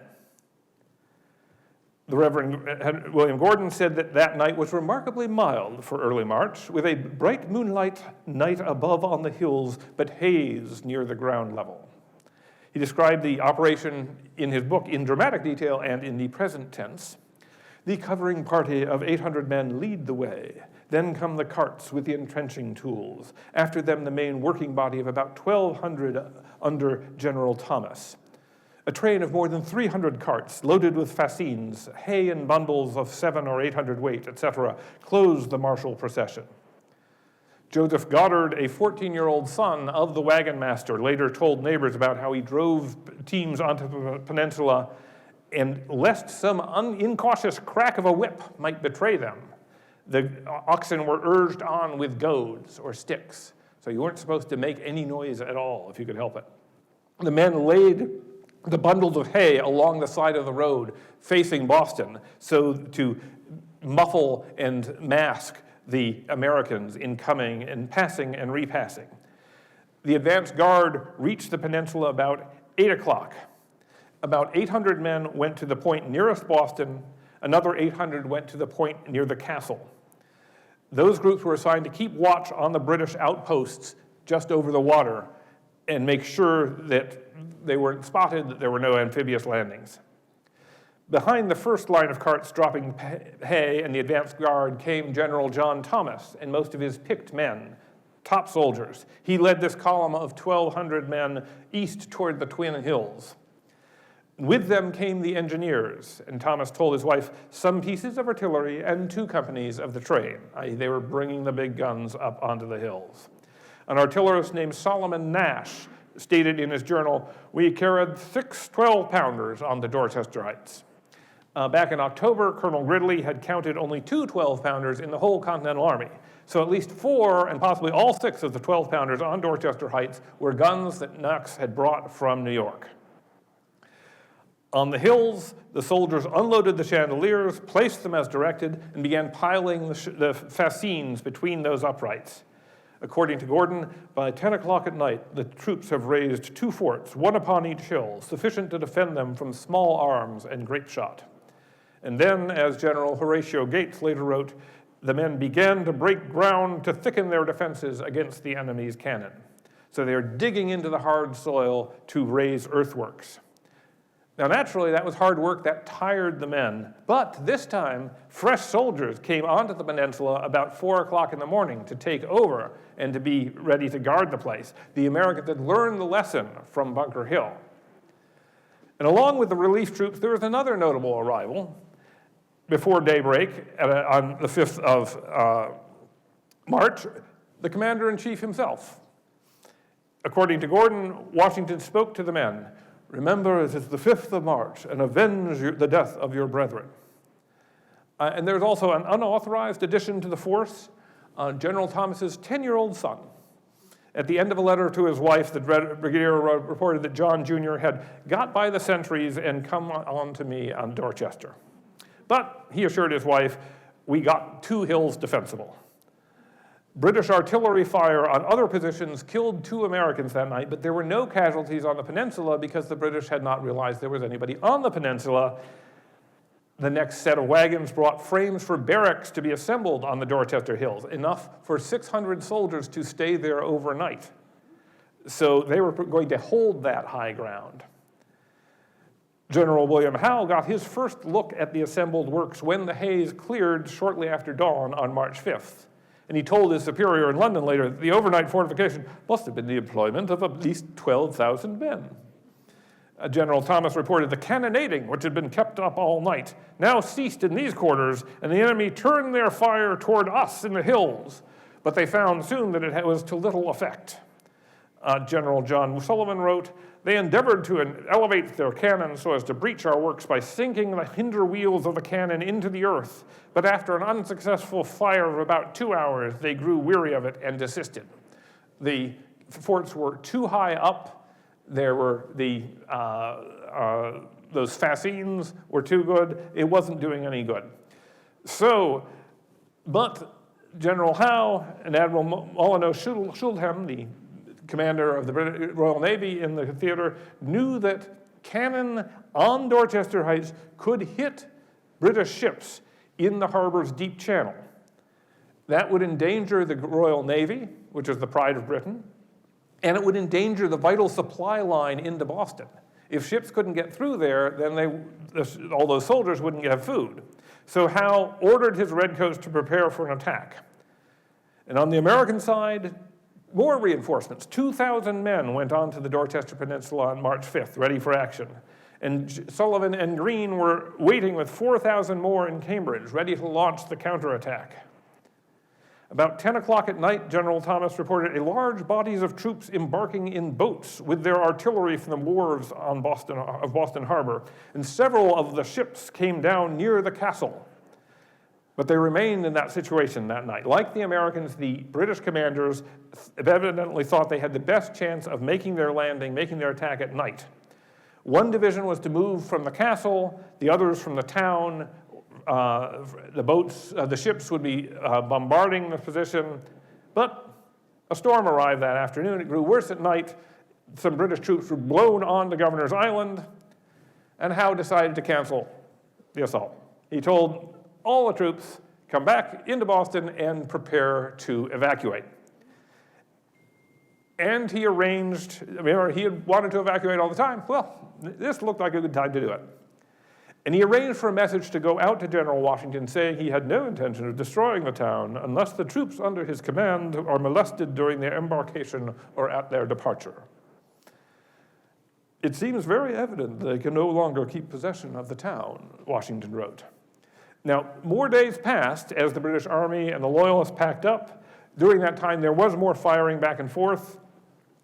The Reverend William Gordon said that that night was remarkably mild for early March, with a bright moonlight night above on the hills, but haze near the ground level. He described the operation in his book in dramatic detail and in the present tense. The covering party of 800 men lead the way. Then come the carts with the entrenching tools. After them, the main working body of about 1,200 under General Thomas. A train of more than 300 carts, loaded with fascines, hay and bundles of 700 or 800 weight, etc., closed the martial procession. Joseph Goddard, a 14-year-old son of the wagon master, later told neighbors about how he drove teams onto the peninsula, and lest some incautious crack of a whip might betray them, the oxen were urged on with goads or sticks, so you weren't supposed to make any noise at all if you could help it. The men laid the bundles of hay along the side of the road facing Boston so to muffle and mask the Americans in coming and passing and repassing. The advance guard reached the peninsula about 8 o'clock. About 800 men went to the point nearest Boston. Another 800 went to the point near the castle. Those groups were assigned to keep watch on the British outposts just over the water and make sure that they weren't spotted, that there were no amphibious landings. Behind the first line of carts dropping hay and the advance guard came General John Thomas and most of his picked men, top soldiers. He led this column of 1,200 men east toward the Twin Hills. With them came the engineers, and Thomas told his wife, some pieces of artillery and 2 companies of the train, i.e. they were bringing the big guns up onto the hills. An artillerist named Solomon Nash stated in his journal, we carried 6 12-pounders on the Dorchester Heights. Back in October, Colonel Gridley had counted only 2 12-pounders in the whole Continental Army. So at least 4 and possibly all 6 of the 12-pounders on Dorchester Heights were guns that Knox had brought from New York. On the hills, the soldiers unloaded the chandeliers, placed them as directed, and began piling the fascines between those uprights. According to Gordon, by 10 o'clock at night, the troops have raised 2 forts, one upon each hill, sufficient to defend them from small arms and grape shot. And then, as General Horatio Gates later wrote, the men began to break ground to thicken their defenses against the enemy's cannon. So they are digging into the hard soil to raise earthworks. Now, naturally, that was hard work, that tired the men. But this time, fresh soldiers came onto the peninsula about 4 o'clock in the morning to take over and to be ready to guard the place. The Americans had learned the lesson from Bunker Hill. And along with the relief troops, there was another notable arrival. Before daybreak, on the 5th of March, the commander-in-chief himself. According to Gordon, Washington spoke to the men, remember, it is the 5th of March, and avenge the death of your brethren. And there's also an unauthorized addition to the force, General Thomas's 10-year-old son. At the end of a letter to his wife, the brigadier reported that John Jr. had got by the sentries and come on to me on Dorchester. But he assured his wife, we got 2 hills defensible. British artillery fire on other positions killed 2 Americans that night, but there were no casualties on the peninsula because the British had not realized there was anybody on the peninsula. The next set of wagons brought frames for barracks to be assembled on the Dorchester Hills, enough for 600 soldiers to stay there overnight. So they were going to hold that high ground. General William Howe got his first look at the assembled works when the haze cleared shortly after dawn on March 5th. And he told his superior in London later that the overnight fortification must have been the employment of at least 12,000 men. General Thomas reported the cannonading, which had been kept up all night, now ceased in these quarters, and the enemy turned their fire toward us in the hills. But they found soon that it was to little effect. General John Sullivan wrote, "They endeavored to elevate their cannon so as to breach our works by sinking the hinder wheels of the cannon into the earth, but after an unsuccessful fire of about 2 hours, they grew weary of it and desisted." The forts were too high up. There were those fascines were too good. It wasn't doing any good. But General Howe and Admiral Molyneux Schuldham, the commander of the Royal Navy in the theater, knew that cannon on Dorchester Heights could hit British ships in the harbor's deep channel. That would endanger the Royal Navy, which is the pride of Britain, and it would endanger the vital supply line into Boston. If ships couldn't get through there, then all those soldiers wouldn't have food. So Howe ordered his redcoats to prepare for an attack. And on the American side, more reinforcements. 2,000 men went onto the Dorchester Peninsula on March 5th, ready for action. And Sullivan and Greene were waiting with 4,000 more in Cambridge, ready to launch the counterattack. About 10 o'clock at night, General Thomas reported large bodies of troops embarking in boats with their artillery from the wharves of Boston Harbor, and several of the ships came down near the castle. But they remained in that situation that night. Like the Americans, the British commanders evidently thought they had the best chance of making their landing, making their attack at night. One division was to move from the castle, the others from the town. The ships would be bombarding the position, but a storm arrived that afternoon. It grew worse at night. Some British troops were blown onto Governor's Island, and Howe decided to cancel the assault. He told all the troops, come back into Boston and prepare to evacuate. And he arranged, he had wanted to evacuate all the time. Well, this looked like a good time to do it. And he arranged for a message to go out to General Washington saying he had no intention of destroying the town unless the troops under his command are molested during their embarkation or at their departure. It seems very evident they can no longer keep possession of the town, Washington wrote. Now, more days passed as the British Army and the Loyalists packed up. During that time, there was more firing back and forth.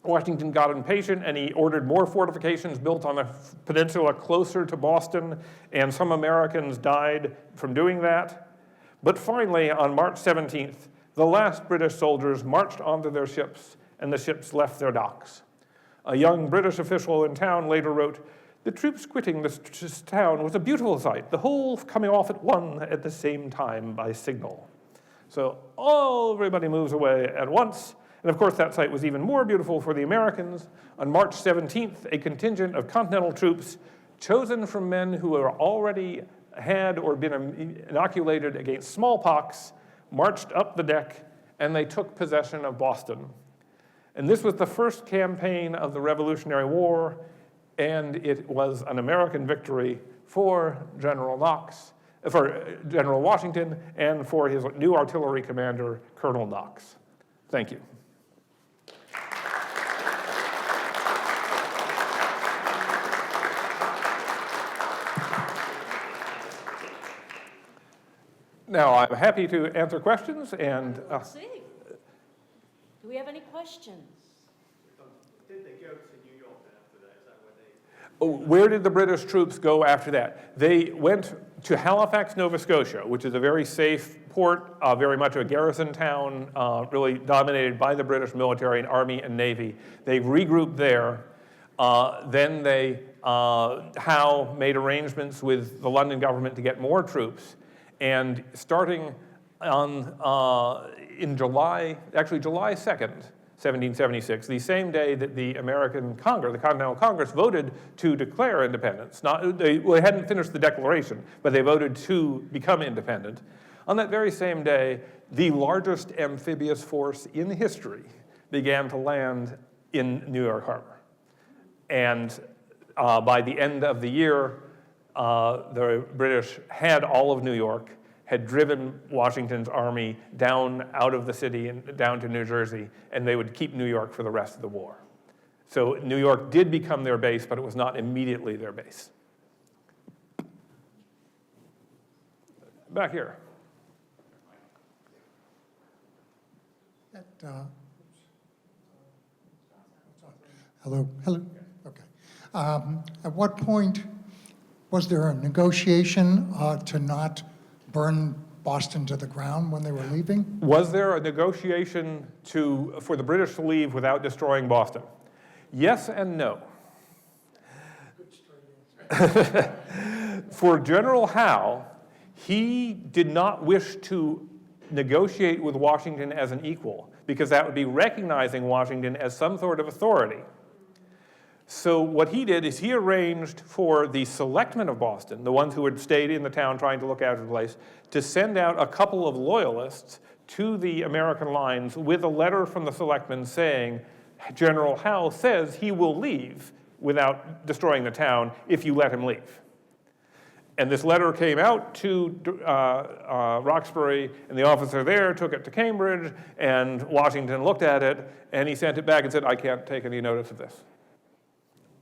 Washington got impatient and he ordered more fortifications built on the peninsula closer to Boston, and some Americans died from doing that. But finally, on March 17th, the last British soldiers marched onto their ships and the ships left their docks. A young British official in town later wrote, "The troops quitting this town was a beautiful sight, the whole coming off at the same time by signal." So everybody moves away at once. And of course, that sight was even more beautiful for the Americans. On March 17th, a contingent of Continental troops, chosen from men who already had or been inoculated against smallpox, marched up the deck, and they took possession of Boston. And this was the first campaign of the Revolutionary War, and it was an American victory for General Washington, and for his new artillery commander, Colonel Knox. Thank you. Now, I'm happy to answer questions, and Let's see. Do we have any questions? Did they go to New York after that? Is that where they... where did the British troops go after that? They went to Halifax, Nova Scotia, which is a very safe port, very much a garrison town, really dominated by the British military and army and navy. They regrouped there. Then Howe made arrangements with the London government to get more troops. And starting in July 2nd, 1776, the same day that the American Congress, the Continental Congress, voted to declare independence. They hadn't finished the Declaration, but they voted to become independent. On that very same day, the largest amphibious force in history began to land in New York Harbor. And by the end of the year, the British had all of New York, had driven Washington's army down out of the city and down to New Jersey, and they would keep New York for the rest of the war. So New York did become their base, but it was not immediately their base. Back here. Hello. Okay. At what point was there a negotiation to not burn Boston to the ground when they were leaving? Was there a negotiation for the British to leave without destroying Boston? Yes and no. For General Howe, he did not wish to negotiate with Washington as an equal, because that would be recognizing Washington as some sort of authority. So what he did is he arranged for the selectmen of Boston, the ones who had stayed in the town trying to look after the place, to send out a couple of loyalists to the American lines with a letter from the selectmen saying, General Howe says he will leave without destroying the town if you let him leave. And this letter came out to Roxbury, and the officer there took it to Cambridge, and Washington looked at it, and he sent it back and said, I can't take any notice of this.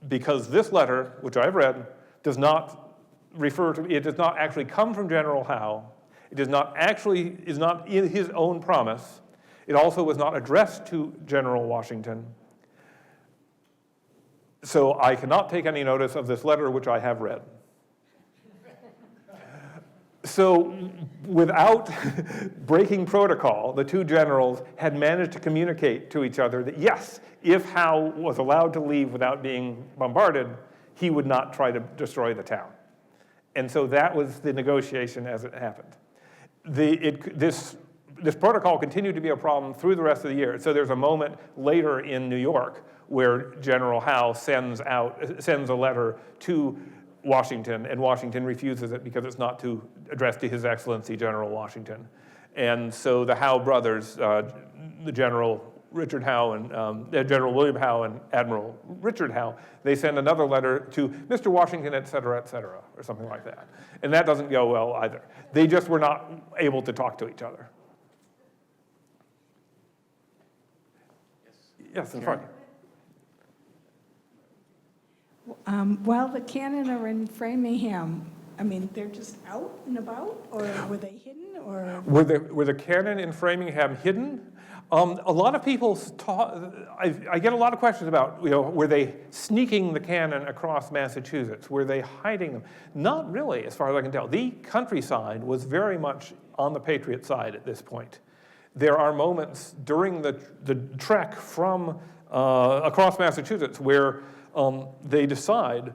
Because this letter, which I've read, does not actually come from General Howe. It is not in his own promise. It also was not addressed to General Washington. So I cannot take any notice of this letter, which I have read. So without breaking protocol, the two generals had managed to communicate to each other that, yes, if Howe was allowed to leave without being bombarded, he would not try to destroy the town. And so that was the negotiation as it happened. This protocol continued to be a problem through the rest of the year. So there's a moment later in New York where General Howe sends a letter to Washington, and Washington refuses it because it's not addressed to His Excellency General Washington. And so the Howe brothers, the General Richard Howe and General William Howe and Admiral Richard Howe, they send another letter to Mr. Washington, et cetera, or something like that. And that doesn't go well either. They just were not able to talk to each other. Yes, in front. While the cannon are in Framingham, I mean, they're just out and about, or were they hidden, or? Were the cannon in Framingham hidden? A lot of people I get a lot of questions about, were they sneaking the cannon across Massachusetts? Were they hiding them? Not really, as far as I can tell. The countryside was very much on the Patriot side at this point. There are moments during the trek from across Massachusetts where they decide,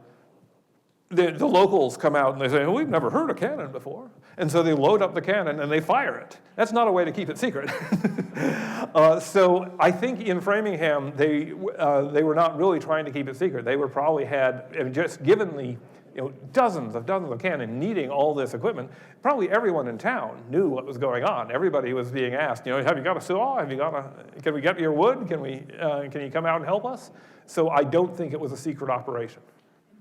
the locals come out and they say, we've never heard a cannon before. And so they load up the cannon and they fire it. That's not a way to keep it secret. So I think in Framingham, they were not really trying to keep it secret. They were probably just given the dozens of cannon needing all this equipment, probably everyone in town knew what was going on. Everybody was being asked, have you got a saw? Can we get your wood? Can you come out and help us? So I don't think it was a secret operation.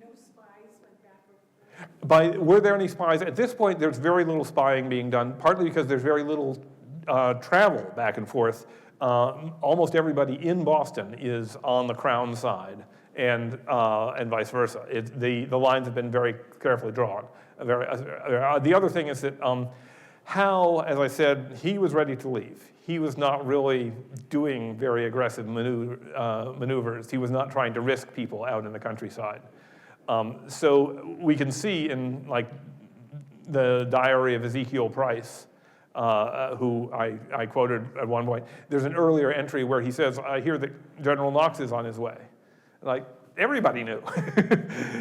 No spies went back? Were there any spies? At this point, there's very little spying being done, partly because there's very little travel back and forth. Almost everybody in Boston is on the Crown side, and vice versa. The lines have been very carefully drawn. The other thing is that Howe, as I said, he was ready to leave. He was not really doing very aggressive maneuvers. He was not trying to risk people out in the countryside. So we can see in the diary of Ezekiel Price, who I quoted at one point, there's an earlier entry where he says, I hear that General Knox is on his way. Everybody knew.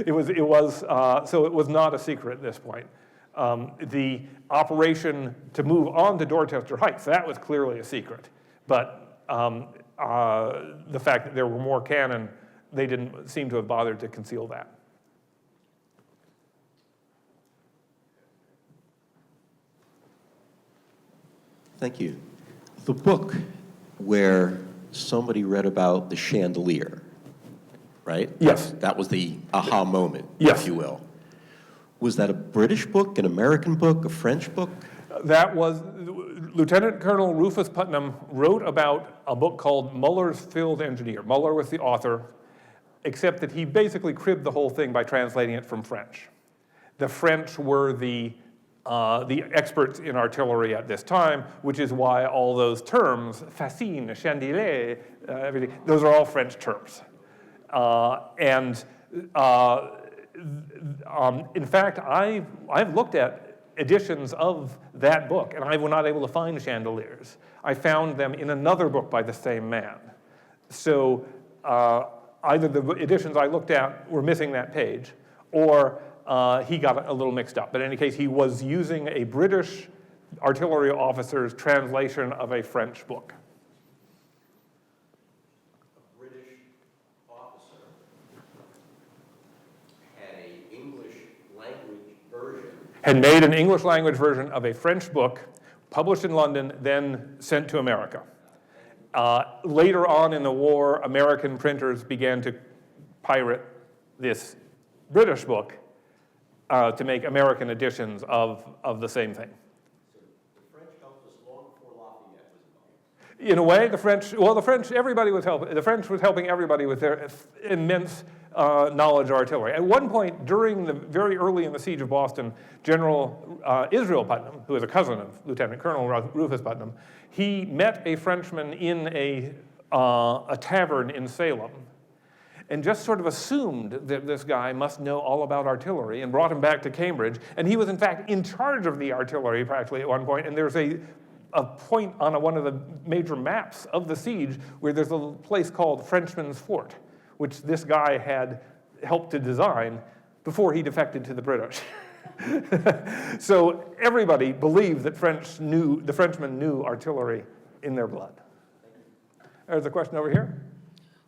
So it was not a secret at this point. The operation to move on to Dorchester Heights, that was clearly a secret. But the fact that there were more cannon, they didn't seem to have bothered to conceal that. Thank you. The book where somebody read about the chandelier, right? Yes. That was the aha moment, Yes. if you will. Was that a British book, an American book, a French book? That was, Lieutenant Colonel Rufus Putnam wrote about a book called Muller's Field Engineer. Muller was the author, except that he basically cribbed the whole thing by translating it from French. The French were the experts in artillery at this time, which is why all those terms, fascine, chandelier, everything, those are all French terms. In fact, I've looked at editions of that book, and I was not able to find chandeliers. I found them in another book by the same man. So either the editions I looked at were missing that page, or he got a little mixed up. But in any case, he was using a British artillery officer's translation of a French book. A British officer had an English language version. Had made an English language version of a French book, published in London, then sent to America. Later on in the war, American printers began to pirate this British book to make American editions of the same thing. So the French helped us long before Lafayette was involved. In a way, everybody was helping. The French was helping everybody with their immense knowledge of artillery. At one point, very early in the siege of Boston, General Israel Putnam, who was a cousin of Lieutenant Colonel Rufus Putnam, he met a Frenchman in a tavern in Salem, and just sort of assumed that this guy must know all about artillery, and brought him back to Cambridge. And he was, in fact, in charge of the artillery practically at one point, and there's a point on one of the major maps of the siege where there's a place called Frenchman's Fort, which this guy had helped to design before he defected to the British. So everybody believed that the Frenchmen knew artillery in their blood. There's a question over here.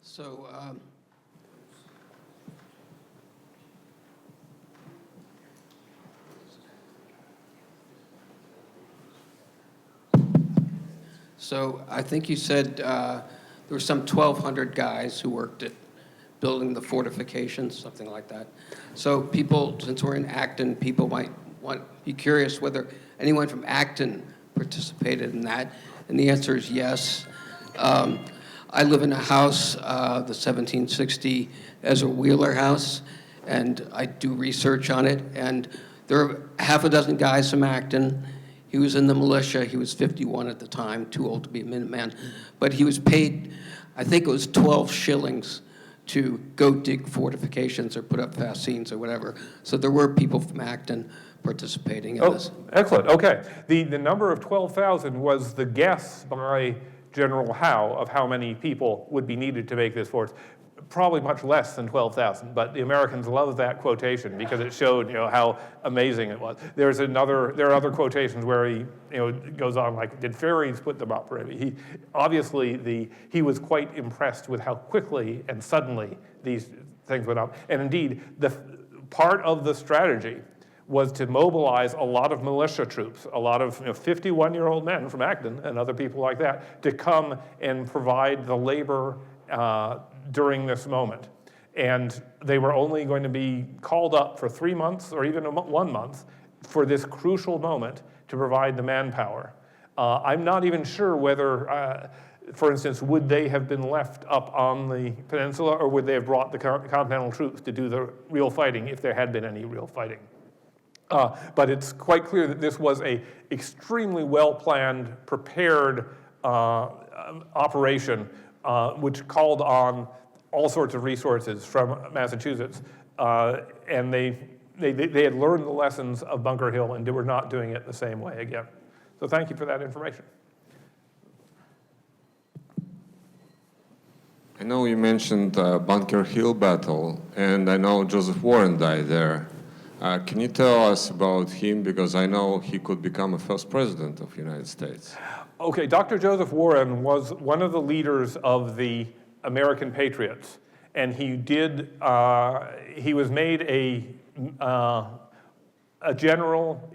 So, I think you said there were some 1,200 guys who worked at building the fortifications, something like that. So people, since we're in Acton, people might be curious whether anyone from Acton participated in that, and the answer is yes. I live in a house, the 1760 Ezra Wheeler house, and I do research on it, and there are half a dozen guys from Acton. He was in the militia. He was 51 at the time, too old to be a Minuteman. But he was paid, I think it was 12 shillings to go dig fortifications or put up fascines or whatever. So there were people from Acton participating in this. Excellent. Okay. The number of 12,000 was the guess by General Howe of how many people would be needed to make this force. Probably much less than 12,000, but the Americans loved that quotation because it showed, how amazing it was. There are other quotations where he, goes on like, did fairies put them up? He obviously he was quite impressed with how quickly and suddenly these things went up. And indeed, the part of the strategy was to mobilize a lot of militia troops, a lot of 51-year-old men from Acton and other people like that to come and provide the labor during this moment. And they were only going to be called up for 3 months or even 1 month for this crucial moment to provide the manpower. I'm not even sure whether, for instance, would they have been left up on the peninsula, or would they have brought the Continental troops to do the real fighting if there had been any real fighting? But it's quite clear that this was an extremely well-planned, prepared operation, which called on all sorts of resources from Massachusetts. And they had learned the lessons of Bunker Hill and were not doing it the same way again. So thank you for that information. I know you mentioned Bunker Hill battle, and I know Joseph Warren died there. Can you tell us about him? Because I know he could become a first president of the United States. Okay, Dr. Joseph Warren was one of the leaders of the American Patriots, and he was made a general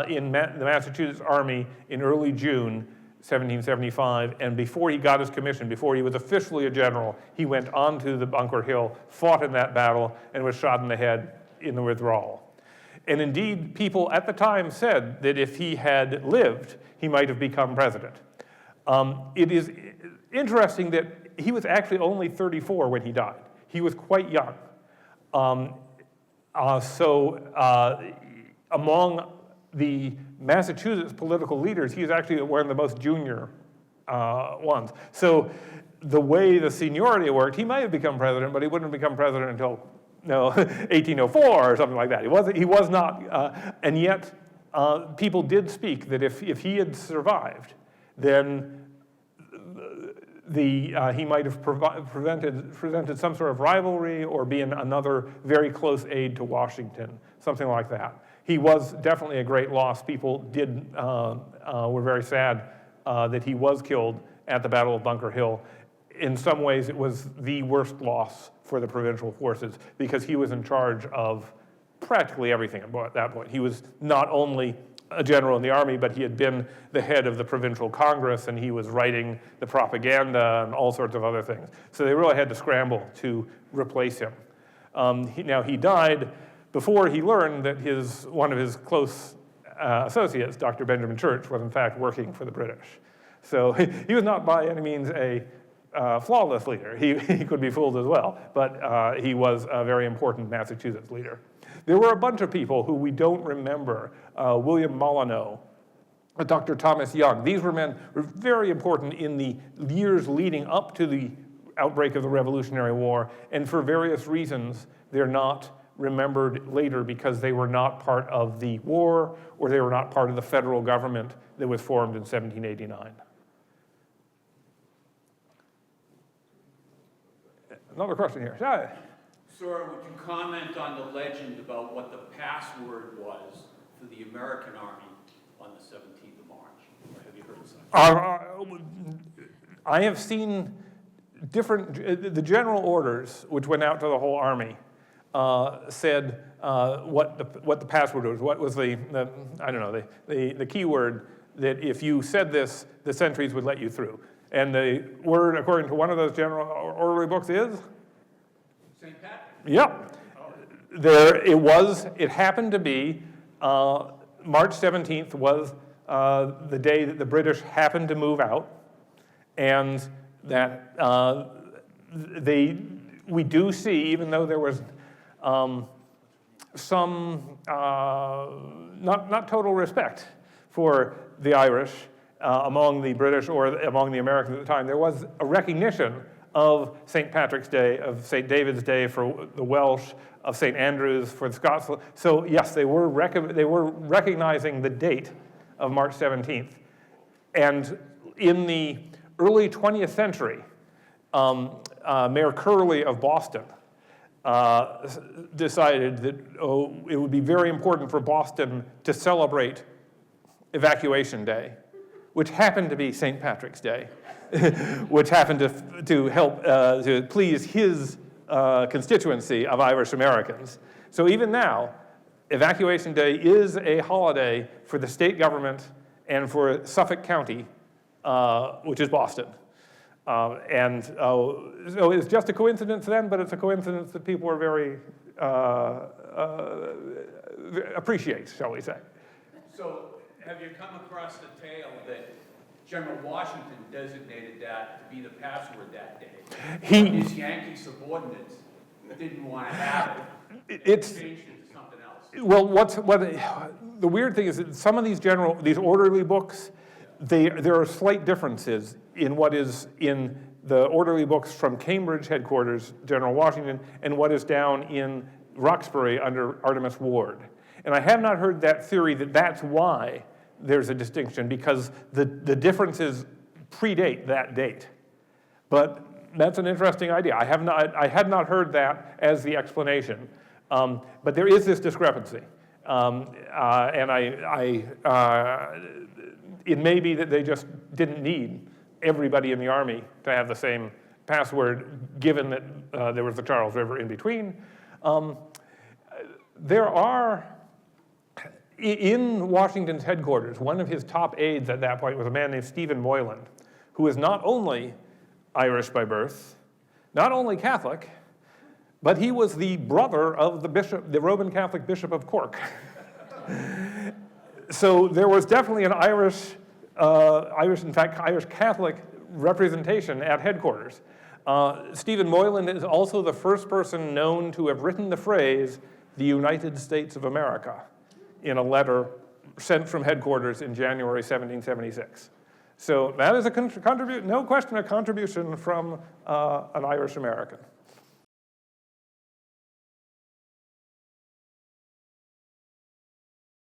in the Massachusetts Army in early June, 1775, and before he got his commission, before he was officially a general, he went onto the Bunker Hill, fought in that battle, and was shot in the head in the withdrawal. And indeed, people at the time said that if he had lived, he might have become president. It is interesting that he was actually only 34 when he died. He was quite young. Among the Massachusetts political leaders, he was actually one of the most junior ones. So the way the seniority worked, he might have become president, but he wouldn't have become president until 1804 or something like that. He was not, and yet people did speak that if he had survived, then he might have presented some sort of rivalry or been another very close aide to Washington, something like that. He was definitely a great loss. People were very sad that he was killed at the Battle of Bunker Hill. In some ways, it was the worst loss for the provincial forces because he was in charge of practically everything at that point. He was not only a general in the army, but he had been the head of the provincial congress, and he was writing the propaganda and all sorts of other things. So they really had to scramble to replace him. Now, he died before he learned that one of his close associates, Dr. Benjamin Church, was in fact working for the British. So he was not by any means a flawless leader. He could be fooled as well, but he was a very important Massachusetts leader. There were a bunch of people who we don't remember. William Molyneux, Dr. Thomas Young. These were men who were very important in the years leading up to the outbreak of the Revolutionary War, and for various reasons, they're not remembered later because they were not part of the war or they were not part of the federal government that was formed in 1789. Another question here. Yeah. Sir, would you comment on the legend about what the password was for the American Army on the 17th of March? Or have you heard of such? I have seen the general orders, which went out to the whole army, said what the password was. What was the keyword that if you said this, the sentries would let you through. And the word, according to one of those general orderly books, is? St. Patrick. Yep. It happened to be March 17th was the day that the British happened to move out, and that we do see, even though there was some not total respect for the Irish among the British or among the Americans at the time, there was a recognition of St. Patrick's Day, of St. David's Day for the Welsh, of St. Andrew's for the Scots. So yes, they were recognizing the date of March 17th. And in the early 20th century, Mayor Curley of Boston decided that it would be very important for Boston to celebrate Evacuation Day, which happened to be St. Patrick's Day, which happened to help to please his constituency of Irish Americans. So even now, Evacuation Day is a holiday for the state government and for Suffolk County, which is Boston. So it's just a coincidence then, but it's a coincidence that people are very appreciate, shall we say. So have you come across the tale that General Washington designated that to be the password that day? His Yankee subordinates didn't want to have it. It's Changed it to something else. well, the weird thing is that some of these orderly books, there are slight differences in what is in the orderly books from Cambridge headquarters, General Washington, and what is down in Roxbury under Artemus Ward. And I have not heard that theory that that's why there's a distinction, because the differences predate that date. But that's an interesting idea. I had not heard that as the explanation. But there is this discrepancy. It may be that they just didn't need everybody in the army to have the same password, given that there was the Charles River in between. There are, In Washington's headquarters, one of his top aides at that point was a man named Stephen Moylan, who was not only Irish by birth, not only Catholic, but he was the brother of the Roman Catholic Bishop of Cork. So there was definitely an Irish Catholic representation at headquarters. Stephen Moylan is also the first person known to have written the phrase, "the United States of America," in a letter sent from headquarters in January 1776. So that is no question, a contribution from an Irish American.